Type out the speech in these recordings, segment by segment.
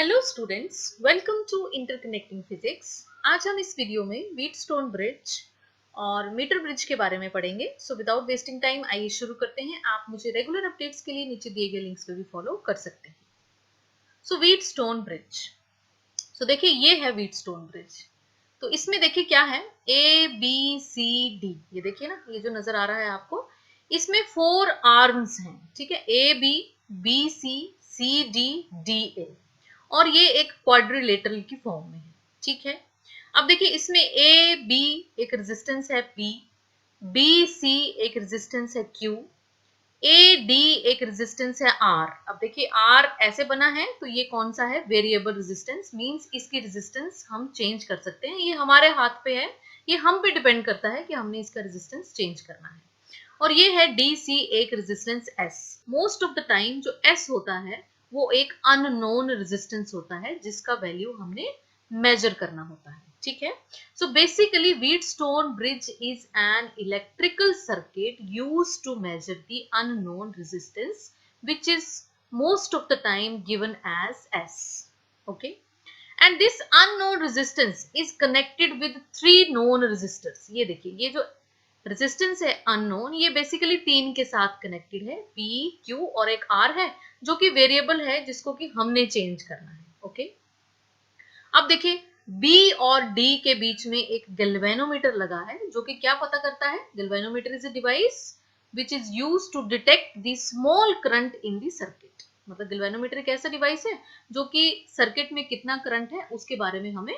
Hello students, welcome to interconnecting physics. आज हम इस वीडियो में व्हीटस्टोन ब्रिज और मीटर ब्रिज के बारे में पढ़ेंगे। सो विदाउट वेस्टिंग टाइम आइए शुरू करते हैं। आप मुझे रेगुलर अपडेट्स के लिए नीचे दिए गए लिंक्स पे भी फॉलो कर सकते हैं। सो व्हीटस्टोन ब्रिज, सो देखिए ये है व्हीटस्टोन ब्रिज। तो इसमें देखिए क्या है, ए बी सी डी, ये देखिए ना, ये जो नजर आ रहा है आपको, इसमें 4 आर्म्स हैं। ठीक है, A B C D D A, और ये एक क्वाड्रिलेटरल की फॉर्म में है। ठीक है, अब देखिए इसमें ए बी एक रेजिस्टेंस है P, बी सी एक रेजिस्टेंस है Q, ए डी एक रेजिस्टेंस है R। अब देखिए R ऐसे बना है तो ये कौन सा है, वेरिएबल रेजिस्टेंस, मींस इसकी रेजिस्टेंस हम चेंज कर सकते हैं। ये हमारे हाथ पे है, ये हम पे डिपेंड करता है कि हमने इसका रेजिस्टेंस चेंज करना है। और ये है डी सी एक resistance S। Most of the time जो S होता है वो एक अननोन रेजिस्टेंस होता है जिसका वैल्यू हमने मेजर करना होता है। ठीक है, so basically Wheatstone bridge is an electrical circuit used to measure the unknown resistance which is most of the time given as S. Okay, and this unknown resistance is connected with 3 known resistors. ये देखिए, ये जो resistance है unknown, ये basically 3 के साथ connected है, P, Q और एक R है जो कि वेरिएबल है जिसको कि हमने चेंज करना है। ओके, अब देखिए B और D के बीच में एक गैल्वेनोमीटर लगा है जो कि क्या पता करता है, galvanometer is a device which is used to detect the small current in the circuit. मतलब गैल्वेनोमीटर एक ऐसा डिवाइस है जो कि सर्किट में कितना करंट है उसके बारे में हमें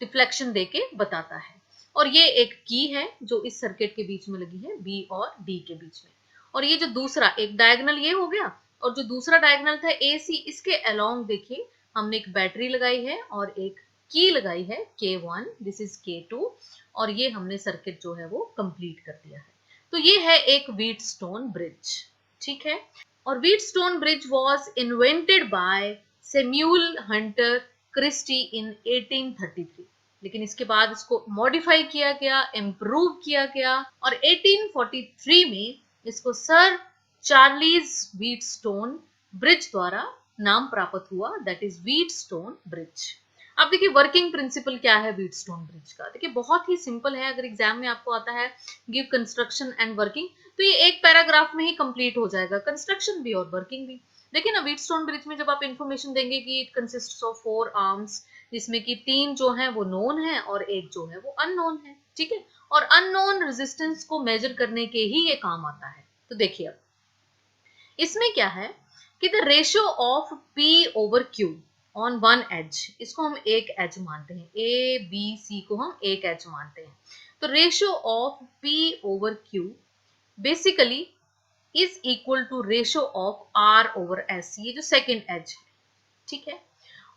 डिफ्लेक्शन देके बताता है। और ये एक की है जो इस सर्किट के बीच में लगी है, बी और डी के बीच में। और ये जो दूसरा एक डायगोनल ये हो गया, और जो दूसरा डायगोनल था ए सी, इसके अलोंग देखिए हमने एक बैटरी लगाई है और एक की लगाई है K1, दिस इज K2, और ये हमने सर्किट जो है वो कंप्लीट कर दिया है। तो ये है एक व्हीटस्टोन ब्रिज। ठीक है, और Wheatstone bridge was invented by Samuel Hunter Christie in 1833। लेकिन इसके बाद इसको मॉडिफाई किया गया, इम्प्रूव किया गया, और 1843 में इसको सर चार्लीज व्हीटस्टोन ब्रिज द्वारा नाम प्राप्त हुआ, दैट इज व्हीटस्टोन ब्रिज। अब देखिए वर्किंग प्रिंसिपल क्या है व्हीटस्टोन ब्रिज का। देखिए बहुत ही सिंपल है, अगर एग्जाम में आपको आता है गिव कंस्ट्रक्शन एंड वर्किंग, तो ये एक पैराग्राफ में ही कंप्लीट हो जाएगा, कंस्ट्रक्शन भी और वर्किंग भी। देखिए ना, व्हीटस्टोन ब्रिज में जब आप इंफॉर्मेशन देंगे कि इट कंसिस्ट्स ऑफ 4 आर्म्स, जिसमें कि 3 जो है वो नोन है और एक जो है वो अननोन है। ठीक है, और अननोन रेजिस्टेंस को मेजर करने के ही ये काम आता है। तो देखिए अब इसमें क्या है कि the ratio of P over Q on one edge, इसको हम एक एज मानते हैं, ए बी सी को हम एक एज मानते हैं। तो ratio of P over Q basically is equal to ratio of R over S, ये जो सेकेंड एज है। ठीक है,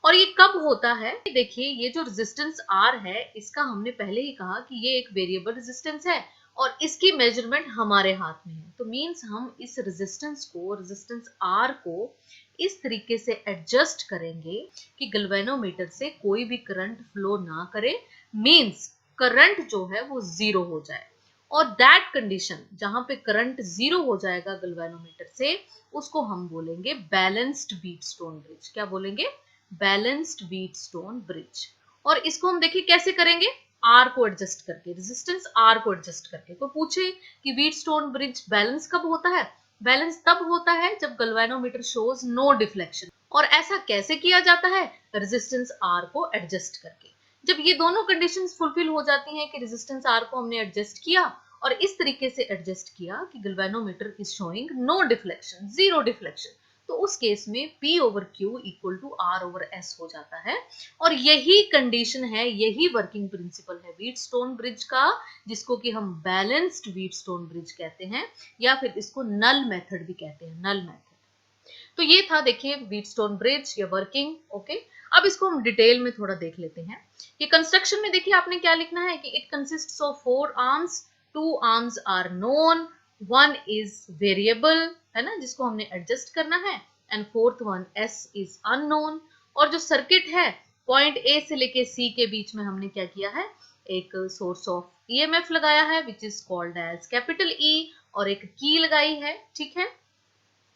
और ये कब होता है, देखिए ये जो रेजिस्टेंस R है इसका हमने पहले ही कहा कि ये एक वेरिएबल रेजिस्टेंस है और इसकी मेजरमेंट हमारे हाथ में है। तो मींस हम इस रेजिस्टेंस को, रेजिस्टेंस R को इस तरीके से एडजस्ट करेंगे कि गैल्वेनोमीटर से कोई भी करंट फ्लो ना करे, मींस करंट जो है वो जीरो हो जाए। और दैट कंडीशन जहां पे करंट जीरो हो जाएगा गैल्वेनोमीटर से, उसको हम बोलेंगे बैलेंस्ड व्हीटस्टोन ब्रिज। क्या बोलेंगे, बैलेंस्ड व्हीटस्टोन ब्रिज। और इसको हम देखिए कैसे करेंगे, आर को एडजस्ट करके, रेजिस्टेंस आर को एडजस्ट करके। तो पूछे कि व्हीटस्टोन ब्रिज बैलेंस कब होता है, बैलेंस तब होता है जब गैल्वेनोमीटर शोज नो डिफ्लेक्शन। और ऐसा कैसे किया जाता है, रेजिस्टेंस आर को एडजस्ट करके। जब ये दोनों कंडीशंस फुलफिल हो जाती हैं कि रेजिस्टेंस आर को हमने एडजस्ट किया और इस तरीके से एडजस्ट किया कि galvanometer is showing no deflection, zero deflection, तो उस केस में P over Q equal to R over S हो जाता है। और यही कंडीशन है, यही वर्किंग प्रिंसिपल है व्हीटस्टोन ब्रिज का, जिसको कि हम बैलेंस्ड व्हीटस्टोन ब्रिज कहते हैं, या फिर इसको नल मेथड भी कहते हैं, नल मेथड। तो ये था देखिए व्हीटस्टोन ब्रिज या वर्किंग। ओके, अब इसको हम डिटेल में थोड़ा देख लेते हैं। ये कंस्ट्रक्शन में देखिए आपने क्या लिखना है कि it consists of 4 arms, 2 arms are known, 1 is variable, है ना, जिसको हमने एडजस्ट करना है, and fourth one S is unknown. और जो सर्किट है पॉइंट A से लेके C के बीच में हमने क्या किया है, एक सोर्स ऑफ EMF लगाया है which is called as capital E, और एक की लगाई है। ठीक है,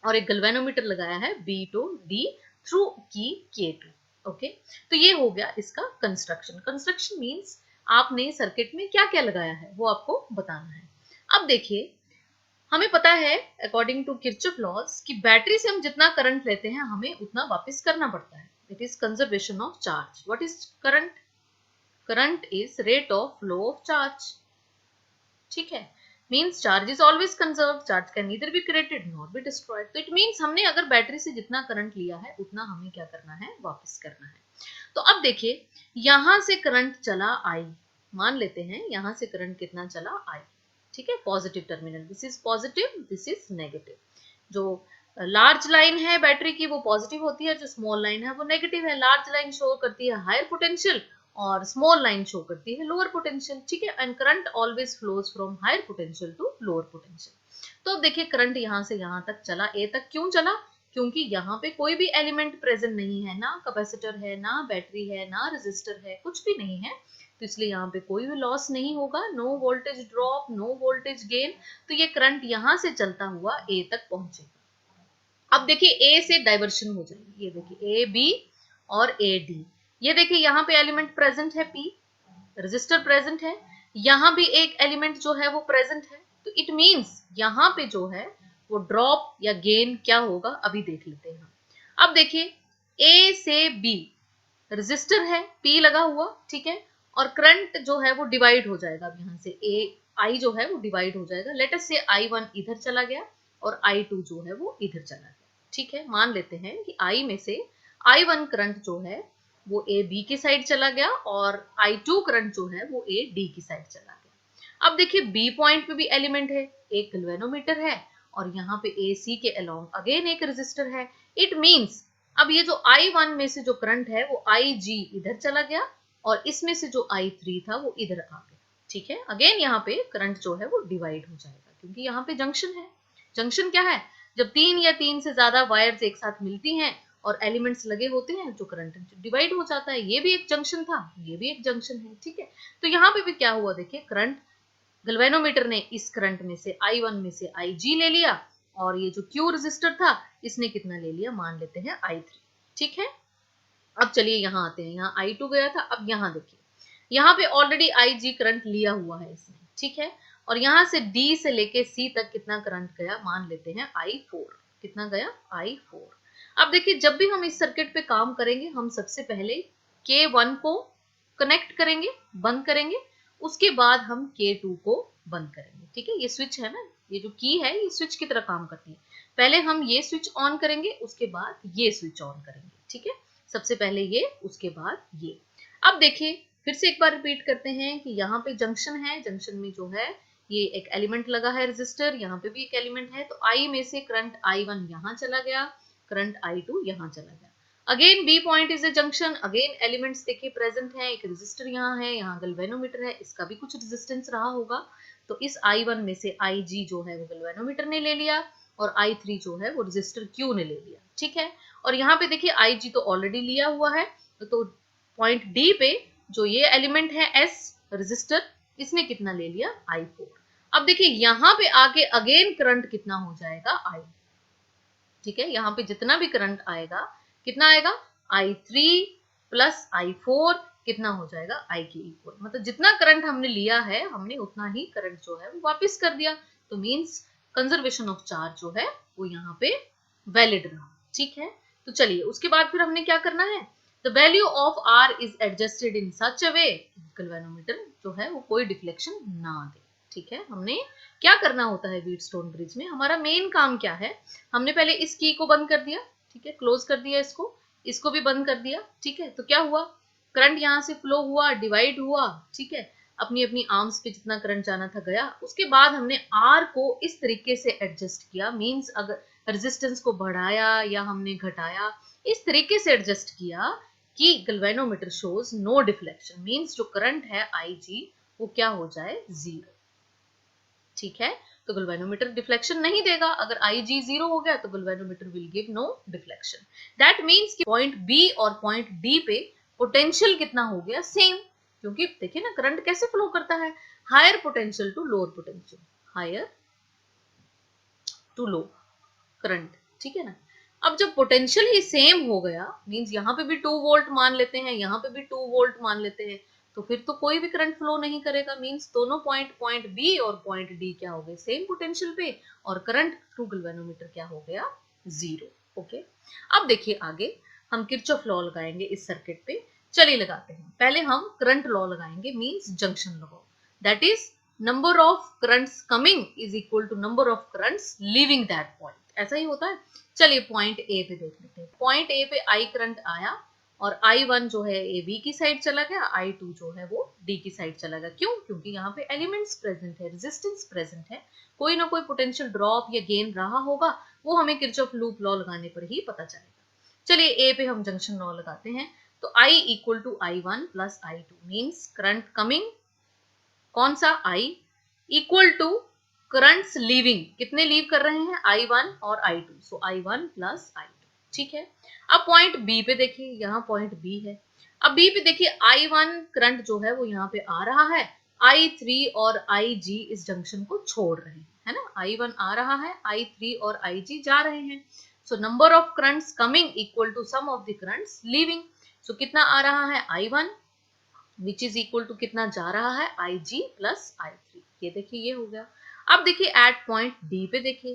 और एक गैल्वेनोमीटर लगाया है B to D थ्रू की K2। ओके, तो ये हो गया इसका कंस्ट्रक्शन। कंस्ट्रक्शन मींस आपने सर्किट में क्या क्या लगाया है वो आपको बताना है। अब देखिए, हमें पता है अकॉर्डिंग टू किरचॉफ लॉज कि बैटरी से हम जितना करंट लेते हैं हमें उतना वापस करना पड़ता है। It is conservation of charge. What is current? Current is rate of flow of charge. ठीक है, means charge is always conserve, charge can neither be created nor be destroyed. तो इट मीन्स हमने अगर बैटरी से जितना current लिया है उतना हमें क्या करना है, वापस करना है। तो अब देखिए, यहां से करंट चला आई, मान लेते हैं यहां से करंट कितना चला आई, ठीक है, positive terminal, this is positive, this is negative. जो लार्ज लाइन है बैटरी की वो पॉजिटिव होती है, जो स्मॉल लाइन है वो नेगेटिव है। लार्ज लाइन शो करती है हायर पोटेंशियल और स्मॉल लाइन शो करती है लोअर पोटेंशियल, ठीक है। And current always flows from higher potential to lower potential. तो अब देखिए करंट यहां से यहां तक चला, ए तक क्यों चला? क्योंकि यहाँ पे कोई भी एलिमेंट प्रेजेंट नहीं है, ना कैपेसिटर है, ना बैटरी है, ना रेजिस्टर है, कुछ भी नहीं है, तो इसलिए यहाँ पे कोई भी लॉस नहीं होगा, no voltage drop, no voltage gain. तो ये करंट यहां से चलता हुआ ए तक पहुंचेगा। अब देखिए ए से डाइवर्शन हो जाएगी, ये देखिए ए बी और ए डी। ये देखिए यहाँ पे एलिमेंट प्रेजेंट है पी, रजिस्टर प्रेजेंट है, यहाँ भी एक एलिमेंट जो है वो प्रेजेंट है। तो इट मींस यहाँ पे जो है वो ड्रॉप या गेन क्या होगा अभी देख लेते हैं। अब देखिए ए से बी रजिस्टर है, पी लगा हुआ, ठीक है, और करंट जो है वो डिवाइड हो जाएगा। अब यहाँ से ए आई जो है वो डिवाइड हो जाएगा। लेट अस से I1 इधर चला गया और I2 जो है वो इधर चला गया, ठीक है। मान लेते हैं कि I में से I1 करंट जो है वो ए बी की साइड चला गया और I2 करंट जो है वो ए डी की साइड चला गया। अब देखिए बी पॉइंट पे भी एलिमेंट है, एक गैल्वेनोमीटर है और यहाँ पे ए सी के अलोंग अगेन एक रेजिस्टर है। इट मींस अब ये जो I1 में से जो करंट है वो IG इधर चला गया और इसमें से जो I3 था वो इधर आ गया, ठीक है। अगेन यहाँ पे करंट जो है वो डिवाइड हो जाएगा क्योंकि यहाँ पे जंक्शन है। जंक्शन क्या है? जब तीन या तीन से ज्यादा वायर्स एक साथ मिलती हैं और एलिमेंट्स लगे होते हैं जो करंट डिवाइड हो जाता है। ये भी एक जंक्शन था, ये भी एक जंक्शन है, ठीक है। तो यहाँ पे भी क्या हुआ, देखिए करंट गैल्वेनोमीटर ने इस करंट में से I1 में से IG ले लिया और ये जो Q रेजिस्टर था इसने कितना ले लिया, मान लेते हैं I3, ठीक है। अब चलिए यहाँ आते हैं, यहाँ I2 गया था। अब यहाँ देखिए, यहाँ पे ऑलरेडी IG करंट लिया हुआ है इसने, ठीक है, और यहाँ से D से लेके C तक कितना करंट गया, मान लेते हैं I4। कितना गया? I4। अब देखिए जब भी हम इस सर्किट पे काम करेंगे हम सबसे पहले K1 को कनेक्ट करेंगे, बंद करेंगे, उसके बाद हम K2 को बंद करेंगे, ठीक है। ये स्विच है ना, ये जो की है ये स्विच की तरह काम करती है। पहले हम ये स्विच ऑन करेंगे, उसके बाद ये स्विच ऑन करेंगे, ठीक है। सबसे पहले ये, उसके बाद ये। अब देखिए फिर से एक बार रिपीट करते हैं कि यहाँ पे जंक्शन है, जंक्शन में जो है ये एक एलिमेंट लगा है रेजिस्टर, यहाँ पे भी एक एलिमेंट है। तो I में से करंट I1 यहाँ चला गया, करंट I2 यहाँ चला गया। Again B point is a junction, again elements देखिए प्रेजेंट है, एक रेजिस्टर यहाँ है, यहाँ गैल्वेनोमीटर है, इसका भी कुछ रेजिस्टेंस रहा होगा। तो इस I1 में से IG जो है वो गैल्वेनोमीटर ने ले लिया और I3 जो है वो रेजिस्टर Q ने ले लिया, ठीक है। और यहाँ पे देखिए IG तो ऑलरेडी लिया हुआ है, तो पॉइंट डी पे जो ये एलिमेंट है S रेजिस्टर, इसने कितना ले लिया, I4। अब देखिए यहाँ पे आके अगेन करंट कितना हो जाएगा, I, ठीक है। यहाँ पे जितना भी करंट आएगा कितना आएगा, I3 प्लस I4 कितना हो जाएगा, I के इक्वल। मतलब जितना करंट हमने लिया है हमने उतना ही करंट जो है वो वापस कर दिया। तो मींस कंजर्वेशन ऑफ चार्ज जो है वो यहाँ पे वैलिड रहा, ठीक है। तो चलिए उसके बाद फिर हमने क्या करना है, the value of R is adjusted in such a way galvanometer जो है वो कोई डिफ्लेक्शन ना दे, ठीक है। हमने क्या करना होता है व्हीटस्टोन ब्रिज में, हमारा मेन काम क्या है, हमने पहले इस की को बंद कर दिया, ठीक है, क्लोज कर दिया, इसको भी बंद कर दिया, ठीक है। तो क्या हुआ, करंट यहाँ से फ्लो हुआ, डिवाइड हुआ, ठीक है, अपनी अपनी आर्म्स पे जितना करंट जाना था गया। उसके बाद हमने आर को इस तरीके से एडजस्ट किया, मींस अगर रेजिस्टेंस को बढ़ाया या हमने घटाया, इस तरीके से एडजस्ट किया कि galvanometer shows no deflection, means जो करंट है IG वो क्या हो जाए, 0, ठीक है। तो गैल्वेनोमीटर डिफ्लेक्शन नहीं देगा। अगर IG 0 हो गया तो galvanometer will give no deflection. That means कि पॉइंट बी और पॉइंट डी पे पोटेंशियल कितना हो गया, सेम। क्योंकि देखिए ना करंट कैसे फ्लो करता है, higher potential to lower potential, higher to low current, ठीक है ना। अब जब पोटेंशियल ही सेम हो गया, मींस यहाँ पे भी 2 वोल्ट मान लेते हैं, यहाँ पे भी 2 वोल्ट मान लेते हैं, तो फिर तो कोई भी करंट फ्लो नहीं करेगा। मींस दोनों पॉइंट बी और पॉइंट डी क्या हो गए, सेम पोटेंशियल पे, और करंट थ्रू गैल्वेनोमीटर क्या हो गया, 0। ओके, अब देखिए आगे हम किरचॉफ लॉ लगाएंगे इस सर्किट पे। चलिए लगाते हैं। पहले हम करंट लॉ लगाएंगे, means junction law, that is number of currents coming is equal to number of currents leaving that point. ऐसा ही होता है। चलिए पॉइंट ए पे देख लेते हैं। पॉइंट ए पे आई करंट आया और I1 जो है ए बी की साइड चला गया, I2 जो है वो डी की साइड चला गया। क्यों? क्योंकि यहाँ पे एलिमेंट्स प्रेजेंट है, रेजिस्टेंस प्रेजेंट है, कोई ना कोई पोटेंशियल ड्रॉप या गेन रहा होगा, वो हमें किरचॉफ लूप लॉ लगाने पर ही पता चलेगा। चलिए ए पे हम जंक्शन लॉ लगाते हैं। तो I equal to I1 plus I2 means current coming, कौन सा, I equal to currents leaving, कितने लीव कर रहे हैं, I1 और I2, सो I1 प्लस I2। ठीक है, अब पॉइंट बी पे देखिए, यहाँ पॉइंट बी है। अब बी पे देखिए I1 करंट जो है वो यहाँ पे आ रहा है, I3 और IG इस जंक्शन को छोड़ रहे हैं, है ना। I1 आ रहा है, I3 और IG जा रहे हैं। So number of currents coming equal to sum of the currents leaving. So कितना आ रहा है, I1 which is equal to कितना जा रहा है, IG प्लस I3। ये देखिए ये हो गया। अब देखिए एट पॉइंट डी पे देखिए,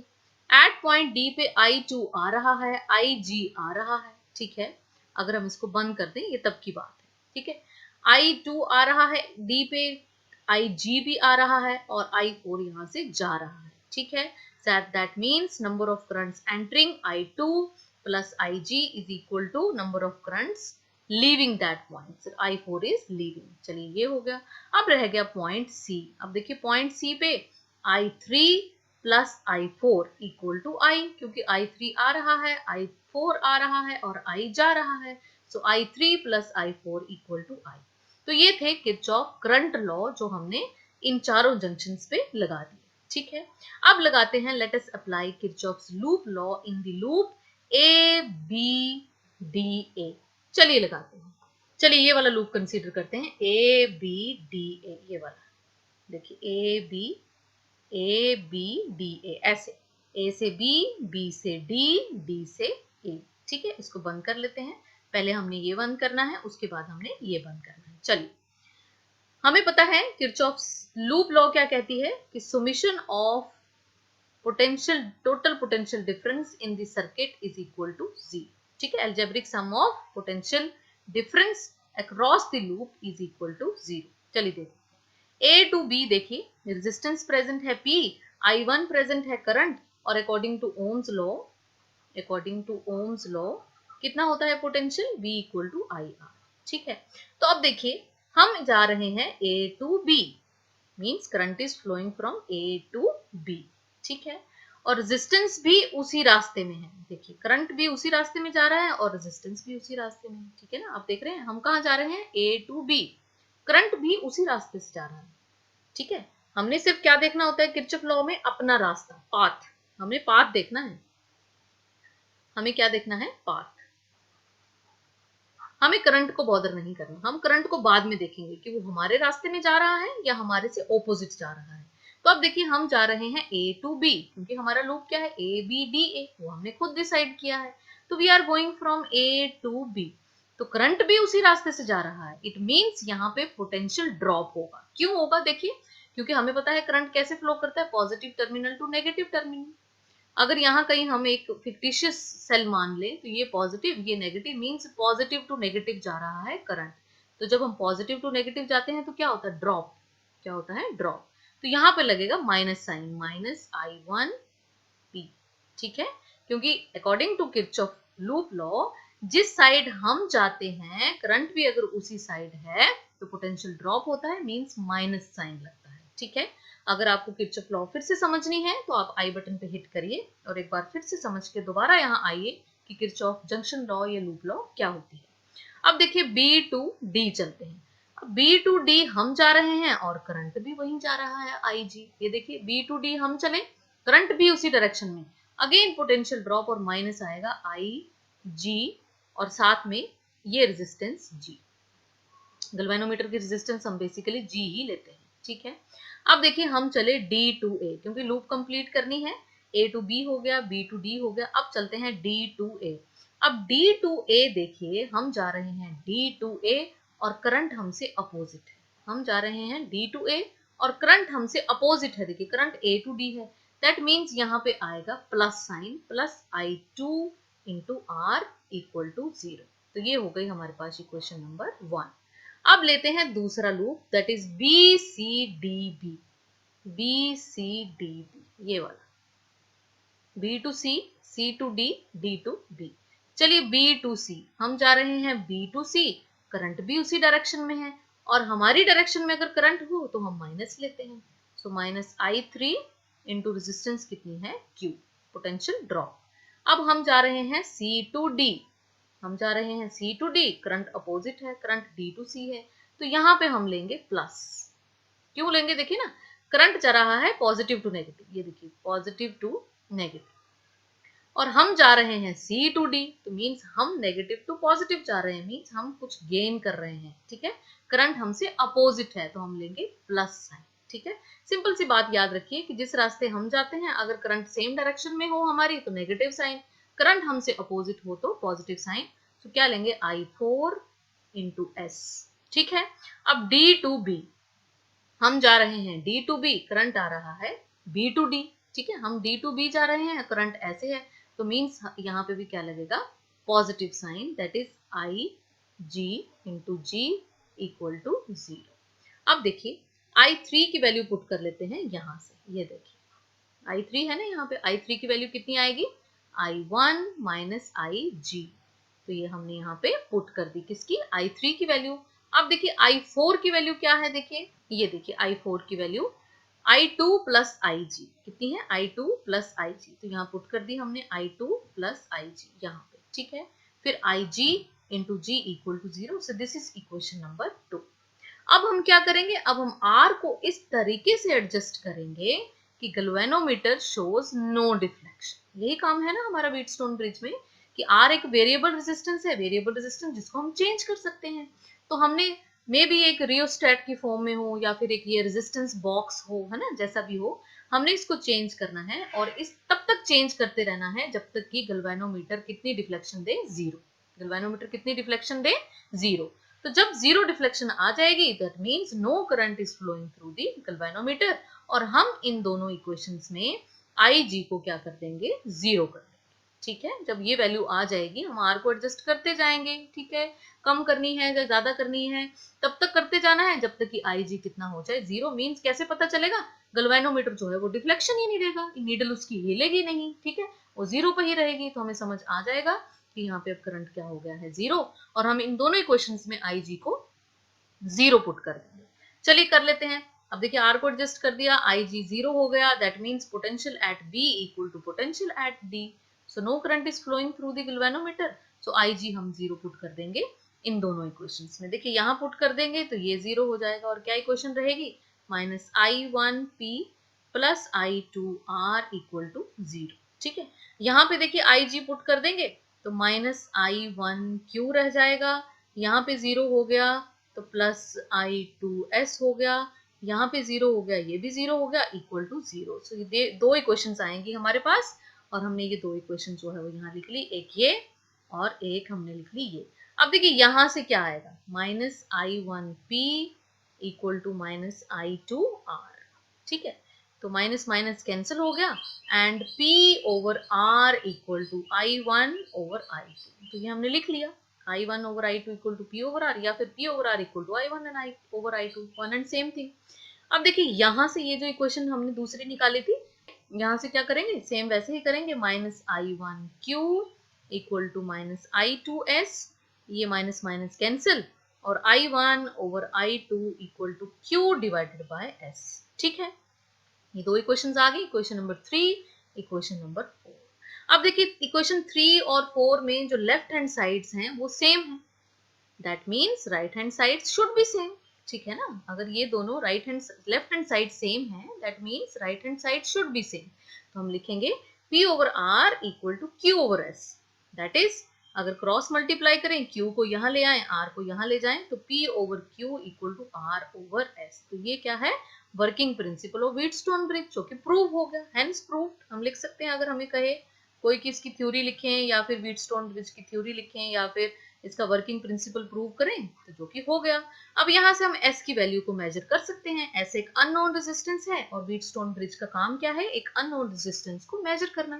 एट पॉइंट डी पे I2 आ रहा है, IG आ रहा है। ठीक है, अगर हम इसको बंद कर दें ये तब की बात है। ठीक है, I2 आ रहा है डी पे, IG भी आ रहा है और I4 यहां से जा रहा है। ठीक है, that means number of currents entering I2 plus IG is equal to number of currents leaving that point। So I4 is leaving। चलिए ये हो गया। अब रह गया पॉइंट सी। अब देखिए पॉइंट सी पे I3 plus I4 equal to I, क्योंकि I3 आ रहा है, I4 आ रहा है और I जा रहा है। So I3 plus I4 equal to I। तो ये थे किरचॉफ करंट लॉ जो हमने इन चारों जंक्शंस पे लगा दिए। ठीक है, अब लगाते हैं, let us apply Kirchhoff's loop law in the loop A B D A. चलिए लगाते हैं। चलिए ये वाला लूप कंसीडर करते हैं, ए बी डी ए, ये वाला देखिए, ए बी डी ए, ऐसे ए से बी से डी से ए। ठीक है, इसको बंद कर लेते हैं। पहले हमने ये बंद करना है, उसके बाद हमने ये बंद करना है। चलिए, हमें पता है किरचॉफ्स लूप लॉ क्या कहती है कि summation of potential, total potential difference in the circuit is equal to 0। ठीक है, algebraic sum of potential difference across the loop is equal to 0। चलिए देखिए, ए टू बी देखिए, रेजिस्टेंस प्रेजेंट है P, I1 प्रेजेंट है current, और according to Ohm's law कितना होता है potential, V equal to IR। ठीक है, तो अब देखिए हम जा रहे हैं A to B, means current is flowing from A to B। ठीक है, और रेजिस्टेंस भी उसी रास्ते में है। देखिए करंट भी उसी रास्ते में जा रहा है और रेजिस्टेंस भी उसी रास्ते में है। ठीक है ना, आप देख रहे हैं हम कहाँ जा रहे हैं, A टू B, करंट भी उसी रास्ते से जा रहा है। ठीक है, हमने सिर्फ क्या देखना होता है किरचॉफ लॉ में, अपना रास्ता, पाथ। हमें पाथ देखना है, हमें क्या देखना है, पाथ। हमें करंट को बॉदर नहीं करना, हम करंट को बाद में देखेंगे कि वो हमारे रास्ते में जा रहा है या हमारे से ऑपोजिट जा रहा है। तो अब देखिए हम जा रहे हैं A टू B, क्योंकि हमारा लूप क्या है, A B D A, वो हमने खुद डिसाइड किया है। तो we are going from A to B, तो करंट भी उसी रास्ते से जा रहा है। इट मीन्स यहाँ पे पोटेंशियल ड्रॉप होगा। क्यों होगा, देखिए क्योंकि हमें पता है करंट कैसे फ्लो करता है, positive terminal to negative terminal. अगर यहाँ कहीं हम एक फिक्टिशियस सेल मान लें तो ये पॉजिटिव ये negative, means positive to negative जा रहा है करंट। तो जब हम पॉजिटिव टू नेगेटिव जाते हैं तो क्या होता है, ड्रॉप। क्या होता है, ड्रॉप। तो यहाँ पे लगेगा minus sign, minus I1 P। ठीक है, क्योंकि according to Kirchhoff loop law जिस साइड हम जाते हैं करंट भी अगर उसी साइड है तो पोटेंशियल ड्रॉप होता है, मींस माइनस साइन लगता है। ठीक है, अगर आपको किरचॉफ लॉ फिर से समझनी है तो आप आई बटन पे हिट करिए और एक बार फिर से समझ के दोबारा यहाँ आइए कि किरचॉफ जंक्शन लॉ या लूप लॉ क्या होती है। अब देखिए बी टू डी चलते हैं। अब बी टू डी हम जा रहे हैं और करंट भी वहीं जा रहा है, IG। ये देखिए बी टू डी हम चले, करंट भी उसी डायरेक्शन में, अगेन पोटेंशियल ड्रॉप और माइनस आएगा IG, और साथ में ये रेजिस्टेंस G। गैल्वेनोमीटर की रेजिस्टेंस हम बेसिकली G ही लेते हैं। ठीक है, अब देखिए हम चले D टू A, क्योंकि लूप कंप्लीट करनी है। A टू B हो गया, B टू D हो गया। अब चलते हैं D टू A। अब D टू A देखिए, हम जा रहे हैं D टू A और करंट हमसे अपोजिट है। हम जा रहे हैं D टू A और करंट हमसे अपोजिट है। देखिए करंट A टू D है, दैट मीन्स यहाँ पे आएगा plus sign, plus I2 into R equal to 0। तो ये हो गई हमारे पास इक्वेशन नंबर 1। अब लेते हैं दूसरा loop, that is BCDB। BCDB ये वाला, B to C, C to D, D to B। चलिए B टू C, हम जा रहे हैं B टू C, करंट भी उसी डायरेक्शन में है और हमारी डायरेक्शन में अगर करंट हो तो हम माइनस लेते हैं। So minus I3 into resistance कितनी है Q, पोटेंशियल ड्रॉप। अब हम जा रहे हैं C टू D, हम जा रहे हैं C to D, current opposite है, करंट D टू C है, तो यहाँ पे हम लेंगे प्लस। क्यों लेंगे, देखिए ना करंट जा रहा है पॉजिटिव टू नेगेटिव, ये देखिए पॉजिटिव टू नेगेटिव, और हम जा रहे हैं C टू D, तो मीन्स हम नेगेटिव टू पॉजिटिव जा रहे हैं, मीन्स हम कुछ गेन कर रहे हैं। ठीक है, करंट हमसे अपोजिट है तो हम लेंगे प्लस साइन। ठीक है, सिंपल सी बात याद रखिए कि जिस रास्ते हम जाते हैं अगर करंट सेम डायरेक्शन में हो हमारी तो नेगेटिव साइन, करंट हमसे अपोजिट हो तो पॉजिटिव साइन। तो क्या लेंगे, I4 इंटू S। ठीक है, अब D टू B, हम जा रहे हैं D टू B, करंट आ रहा है B टू D। ठीक है, हम D टू B जा रहे हैं, करंट ऐसे है, तो मीन्स यहाँ पे भी क्या लगेगा, positive sign, that is IG into G equal to 0। अब देखिए I3 की वैल्यू पुट कर लेते हैं यहाँ से, ये देखिए I3 है ना, यहाँ पे I3 की वैल्यू कितनी आएगी, I1 माइनस IG। तो ये हमने यहाँ पे पुट कर दी, किसकी, I3 की वैल्यू। अब देखिए I4 की वैल्यू क्या है, देखिए ये देखिए I4 की वैल्यू I2 प्लस IG कितनी है, I2 प्लस IG, तो यहाँ पुट कर दी हमने I2 प्लस IG यहाँ पे। ठीक है, फिर IG into G equal to 0। So this is equation number 2। अब हम क्या करेंगे, अब हम R को इस तरीके से एडजस्ट करेंगे कि गैल्वेनोमीटर शोज नो डिफ्लेक्शन। यही काम है ना हमारा व्हीटस्टोन ब्रिज में, कि R एक वेरिएबल रेजिस्टेंस है, वेरिएबल रेजिस्टेंस जिसको हम चेंज कर सकते हैं। तो हमने मे भी एक रियोस्टेट की फॉर्म में हो या फिर एक ये रेजिस्टेंस बॉक्स हो, है ना, जैसा भी हो, हमने इसको चेंज करना है और इस तब तक चेंज करते रहना है जब तक कि गैल्वेनोमीटर कितनी डिफ्लेक्शन दे, 0। गैल्वेनोमीटर कितनी डिफ्लेक्शन दे, 0। तो जब 0 डिफ्लेक्शन आ जाएगी that means no current is flowing through the galvanometer, और हम इन दोनों इक्वेशंस में IG को क्या कर देंगे, 0 कर देंगे। ठीक है, जब ये वैल्यू आ जाएगी हम R को एडजस्ट करते जाएंगे। ठीक है, कम करनी है या ज्यादा करनी है तब तक करते जाना है जब तक कि IG कितना हो जाए, 0। मीन्स कैसे पता चलेगा, गैल्वेनोमीटर जो है वो डिफ्लेक्शन ही नहीं देगा, नीडल उसकी हिलेगी नहीं। ठीक है, वो 0 पर ही रहेगी, तो हमें समझ आ जाएगा कि यहाँ पे अब करंट क्या हो गया है, 0। और हम इन दोनों इक्वेशंस में IG को 0 पुट कर देंगे। चलिए कर लेते हैं। अब देखिए R को एडजस्ट कर दिया, IG 0 हो गया, that means potential at B equal to potential at D। So no current is flowing through the galvanometer, so IG हम 0 पुट कर देंगे इन दोनों इक्वेशंस में। देखिए यहाँ पुट कर देंगे तो ये 0 हो जाएगा, और क्या इक्वेशन रहेगी, minus I1P plus I2R equal to 0। ठीक है, यहाँ पे देखिए IG पुट कर देंगे तो माइनस I1Q रह जाएगा, यहाँ पे 0 हो गया तो प्लस I2S हो गया, यहाँ पे 0 हो गया, ये भी 0 हो गया, इक्वल टू 0। सो ये दो इक्वेशंस आएंगी हमारे पास, और हमने ये दो इक्वेशन जो है वो यहाँ लिख ली, एक ये और एक हमने लिख ली ये। अब देखिए यहाँ से क्या आएगा, minus I1P equal to minus I2R। ठीक है, तो माइनस माइनस कैंसिल हो गया, and P over R equal to I1 over I2। तो ये हमने लिख लिया, I1 over I2 equal to P over R, या फिर P over R equal to I1 and I over I2, one and same thing. अब देखिए यहाँ से ये जो इक्वेशन हमने दूसरी निकाली थी, यहाँ से क्या करेंगे, सेम वैसे ही करेंगे, minus I1Q equal to minus I2S, ये माइनस माइनस कैंसिल, और I1 over I2 equal to Q divided by S। ठीक है, ये दो इक्वेशंस आ गई, इक्वेशन नंबर 3, इक्वेशन नंबर 4। अब देखिए इक्वेशन 3 और 4 में जो लेफ्ट हैंड साइड्स हैं वो सेम है, that means right hand sides should be same. ठीक है ना, अगर ये दोनों लेफ्ट हैंड साइड सेम है that means right hand side should be same. तो हम लिखेंगे P over R equal to Q over S, that is अगर क्रॉस मल्टीप्लाई करें, Q को यहाँ ले आए, R को यहाँ ले जाएं, तो P over Q equal to R over S। तो ये क्या है, working principle of Wheatstone bridge, जो कि प्रूव हो गया, हेंस प्रूव्ड हम लिख सकते हैं। अगर हमें कहे कोई कि इसकी थ्योरी लिखें या फिर व्हीटस्टोन ब्रिज की थ्योरी लिखें या फिर इसका वर्किंग प्रिंसिपल प्रूव करें, तो जो कि हो गया। अब यहाँ से हम एस की वैल्यू को मेजर कर सकते हैं। एस एक अननोन रेजिस्टेंस है और व्हीटस्टोन ब्रिज का काम क्या है, एक अननोन रेजिस्टेंस को मेजर करना।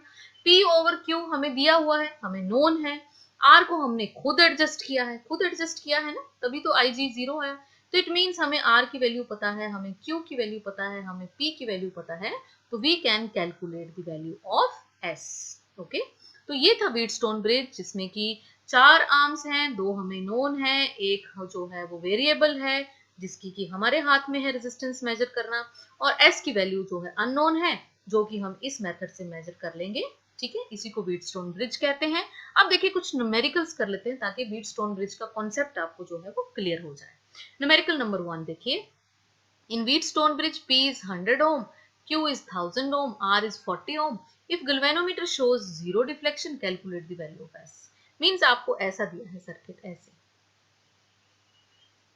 पी ओवर क्यू हमें दिया हुआ है, हमें नोन है। आर को हमने खुद एडजस्ट किया है, खुद एडजस्ट किया है ना, तभी तो आई जी 0 है। तो इट मीन्स हमें आर की वैल्यू पता है, हमें क्यू की वैल्यू पता है, हमें पी की वैल्यू पता है, तो we can calculate the value of S. Okay, तो ये था व्हीटस्टोन ब्रिज, जिसमें कि 4 आर्म्स हैं, 2 हमें नोन है, एक जो है वो वेरिएबल है जिसकी कि हमारे हाथ में है रेजिस्टेंस मेजर करना, और एस की वैल्यू जो है अननोन है, जो कि हम इस मेथड से मेजर कर लेंगे। ठीक है, इसी को व्हीटस्टोन ब्रिज कहते हैं। अब देखिए कुछ न्यूमेरिकल्स कर लेते हैं ताकि व्हीटस्टोन ब्रिज का कॉन्सेप्ट आपको जो है वो क्लियर हो जाए। न्यूमेरिकल नंबर 1 देखिए, in Wheatstone bridge P is 100 ohm, Q is 1000 ohm, R is 40 ohm. If galvanometer shows zero deflection, calculate the value of S. Means आपको ऐसा दिया है सर्किट, ऐसे,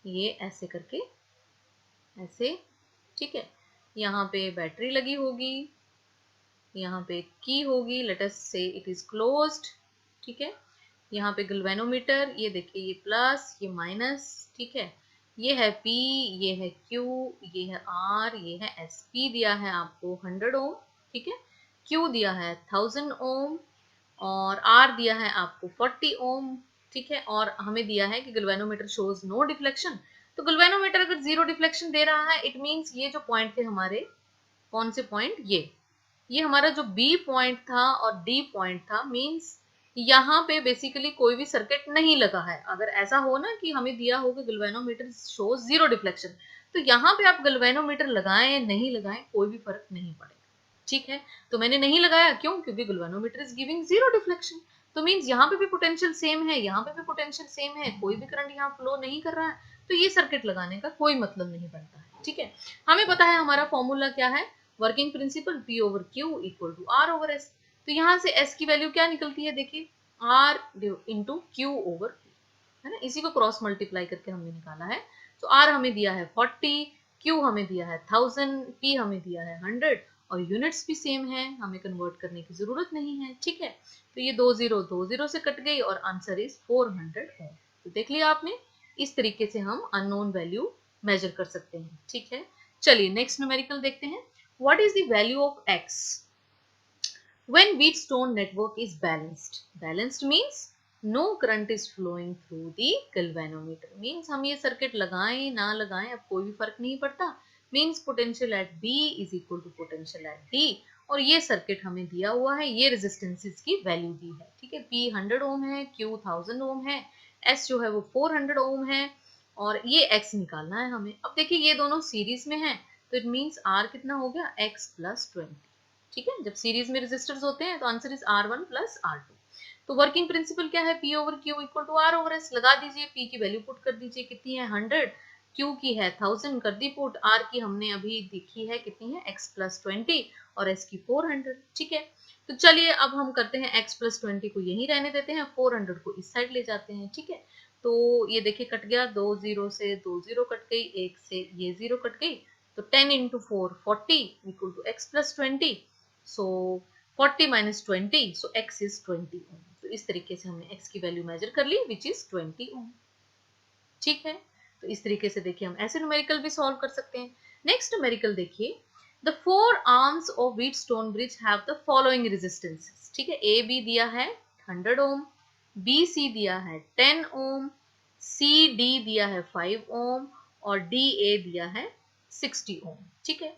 ये ऐसे करके, ऐसे, ठीक है। यहाँ पे बैटरी लगी होगी, यहाँ पे की होगी, लेट अस से इट इज क्लोज्ड, ठीक है। यहाँ पे गल्वेनोमीटर, ये देखिए, ये प्लस, ये माइनस, ठीक है। ये है P, ये है Q, ये है R, ये है S। P दिया है आपको 100 ओम, ठीक है। Q दिया है 1000 ओम और R दिया है आपको 40 ओम, ठीक है। और हमें दिया है कि गल्वेनोमीटर शोज नो डिफ्लेक्शन। तो गल्वेनोमीटर अगर जीरो डिफ्लेक्शन दे रहा है, इट मीन्स ये जो पॉइंट थे हमारे, कौन से पॉइंट, ये हमारा जो बी पॉइंट था और डी पॉइंट था, मींस यहाँ पे बेसिकली कोई भी सर्किट नहीं लगा है। अगर ऐसा हो ना कि हमें दिया हो कि गल्वेनोमीटर शोज जीरो डिफ्लेक्शन, तो यहाँ पे आप गल्वेनोमीटर लगाएं नहीं लगाएं कोई भी फर्क नहीं पड़ेगा, ठीक है। तो मैंने नहीं लगाया, क्यों, क्योंकि गल्वेनोमीटर इज गिविंग जीरो डिफ्लेक्शन। तो मींस यहाँ पे भी पोटेंशियल सेम है, यहाँ पे भी पोटेंशियल सेम है, कोई भी करंट यहाँ फ्लो नहीं कर रहा है, तो ये सर्किट लगाने का कोई मतलब नहीं बनता है, ठीक है। हमें पता है हमारा फॉर्मूला क्या है, working principle P over Q equal to R over S। तो यहाँ से S की वैल्यू क्या निकलती है, देखिए, R into Q over P, है ना, इसी को क्रॉस मल्टीप्लाई करके हमने निकाला है। तो R हमें दिया है 40, Q हमें दिया है 1000, P हमें दिया है 100, और यूनिट्स भी सेम है, हमें कन्वर्ट करने की जरूरत नहीं है, ठीक है। तो ये 2 0 से कट गई और आंसर इज 400 ओम। तो देख लिया आपने, इस तरीके से हम अननोन वैल्यू मेजर कर सकते हैं, ठीक है। चलिए नेक्स्ट न्यूमेरिकल देखते हैं। What is the value of X when Wheatstone network is balanced? Balanced means no current is flowing through the galvanometer. Means हम ये सर्किट लगाएं ना लगाएं अब कोई भी फर्क नहीं पड़ता। Means potential at B is equal to potential at D, और ये सर्किट हमें दिया हुआ है, ये रेजिस्टेंसेस की वैल्यू दी है, ठीक है। P 100 ओम है, Q 1000 ओम है, S जो है वो 400 ओम है, और ये X निकालना है हमें। अब देखिए ये दोनों सीरीज में है, तो इट मीन्स R कितना हो गया, X प्लस 20, ठीक है। जब सीरीज में रेजिस्टर्स होते हैं तो answer is R1 plus R2। तो वर्किंग प्रिंसिपल क्या है, P over Q equal to R over S। लगा दीजिए, P की वैल्यू पुट कर दीजिए, कितनी है 100, Q की है 1000 कर दी पुट, R की हमने अभी देखी है कितनी है, X प्लस 20, और S की 400, ठीक है। तो चलिए अब हम करते हैं X प्लस 20 को यहीं रहने देते हैं, 400 को इस साइड ले जाते हैं, ठीक है। तो ये देखिए कट गया, 2 0 से 2 0 कट गई, 1 से ये 0 कट गई, तो 10 into 4 40 equal to x plus 20। So 40 minus 20, so x is 20 ohm. तो इस तरीके से हमने एक्स की वैल्यू मेजर कर ली, विच इज 20 ओम, ठीक है। तो इस तरीके से देखिए हम ऐसे न्यूमेरिकल भी सॉल्व कर सकते हैं। नेक्स्ट न्यूमेरिकल देखिए, the 4 arms of Wheatstone bridge have the following resistances, ठीक है। ए बी दिया है 100 ओम, बी सी दिया है 10 ओम, सी डी दिया है 5 ओम, और डी ए दिया है 60 ओम, ठीक है।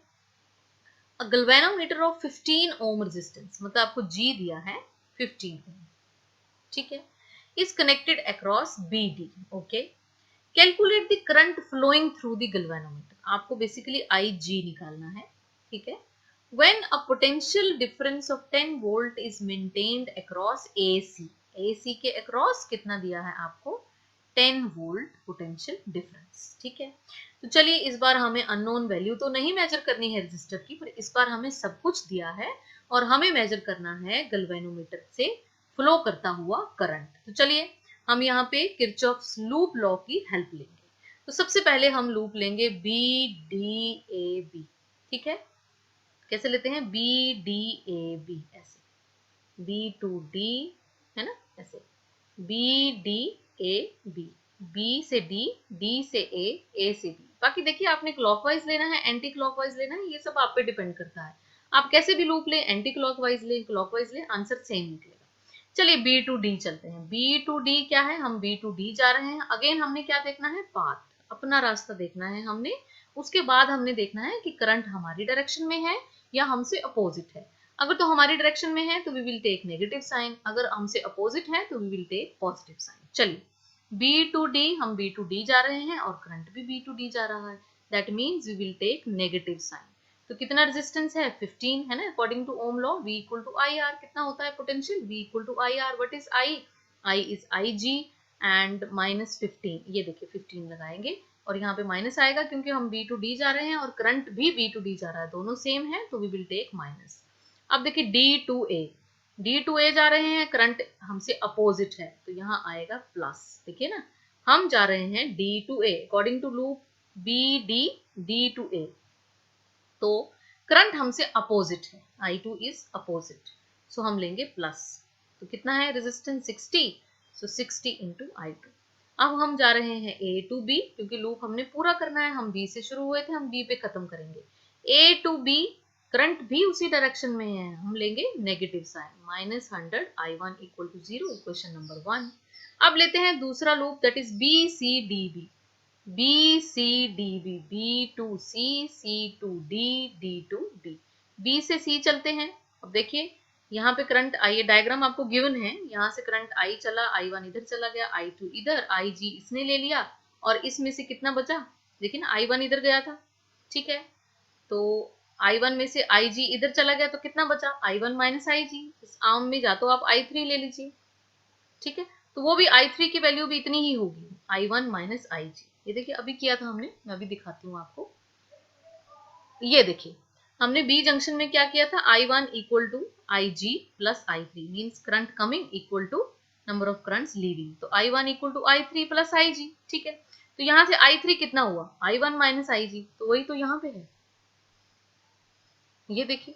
अ गल्वेनोमीटर ऑफ 15 ओम रेजिस्टेंस, मतलब आपको जी दिया है 15 ओम, ठीक है, is connected across B D, okay. Calculate the current flowing through the galvanometer, आपको बेसिकली आई जी निकालना है, ठीक है। When a potential difference of 10 volt is maintained across AC, AC के अक्रॉस कितना दिया है आपको, 10 वोल्ट पोटेंशियल डिफरेंस, ठीक है। तो चलिए इस बार हमें अननोन वैल्यू तो नहीं मेजर करनी है रजिस्टर की, पर इस बार हमें सब कुछ दिया है और हमें मेजर करना है गल्वेनोमीटर से फ्लो करता हुआ करंट। तो चलिए हम यहाँ पे किरचॉफ्स लूप लॉ की हेल्प लेंगे। तो सबसे पहले हम लूप लेंगे BDAB, ठीक है। कैसे लेते हैं? BDAB, ऐसे B to D, है ना, ऐसे BDAB, B से D, D से A से B। बाकी देखिए आपने क्लॉकवाइज लेना है, एंटी क्लॉकवाइज लेना है, ये सब आप पे डिपेंड करता है। आप कैसे भी लूप लें, एंटी क्लॉकवाइज लें, क्लॉकवाइज लें, आंसर सेम निकलेगा। चलिए B to D चलते हैं। B to D क्या है? हम B to D जा रहे हैं। अगेन हमने क्या देखना है? पाथ, अपना रास्ता देखना है हमने। उसके बाद हमने देखना है कि करंट हमारी डायरेक्शन में है या हमसे अपोजिट है। अगर तो हमारी डायरेक्शन में है तो we will take negative sign, अगर हमसे अपोजिट है तो we will take positive sign. चलिए B to D, हम B to D जा रहे हैं और करंट भी B to D जा रहा है, that means we will take negative sign. तो कितना रेजिस्टेंस है? 15 है ना, according to ohm law V equal to I R. कितना होता है potential? V equal to I R. What is I? I is IG and minus 15, ये देखिए 15 लगाएंगे और यहाँ पे माइनस आएगा क्योंकि हम B to D जा रहे हैं और करंट भी B to D जा रहा है, दोनों सेम है तो वी विल टेक माइनस। अब देखिए D to A जा रहे हैं, करंट हमसे अपोजिट है तो यहाँ आएगा प्लस। देखिए ना, हम जा रहे हैं D to A, according to loop BD, D to A, तो करंट हमसे अपोजिट है, I2 इज अपोजिट, सो हम लेंगे प्लस। तो कितना है रेजिस्टेंस? 60, सो 60 इंटू I2। अब हम जा रहे हैं A to B, क्योंकि लूप हमने पूरा करना है, हम B से शुरू हुए थे, हम B पे खत्म करेंगे। A to B, करंट भी उसी डायरेक्शन में है, हम लेंगे negative sign, minus 100 I1 equal to 0, equation number 1। अब लेते हैं दूसरा loop, that is BCDB, BCDB, B to C, C to D, D to D। B से C चलते हैं। अब देखिए यहाँ पे करंट I, ये डायग्राम आपको गिवन है, यहाँ से करंट I चला, I1 इधर चला गया, I2 इधर, IG इसने ले लिया और इसमें से कितना बचा? देखिए ना, I1 इधर गया था, ठीक है, तो I1 में से IG इधर चला गया तो कितना बचा? I1 minus IG। इस आर्म में जा तो आप I3 ले लीजिए, ठीक है, तो वो भी I3 की वैल्यू भी इतनी ही होगी, I1 माइनस IG। ये देखिए अभी किया था हमने, मैं अभी दिखाती हूँ आपको। ये देखिए हमने बी जंक्शन में क्या किया था? I1 equal to IG plus I3, means current coming equal to number of currents leaving, तो I1 equal to I3 plus IG, ठीक है। तो यहाँ से I3 कितना हुआ? I1 माइनस IG, तो वही तो यहाँ पे है, ये देखिए।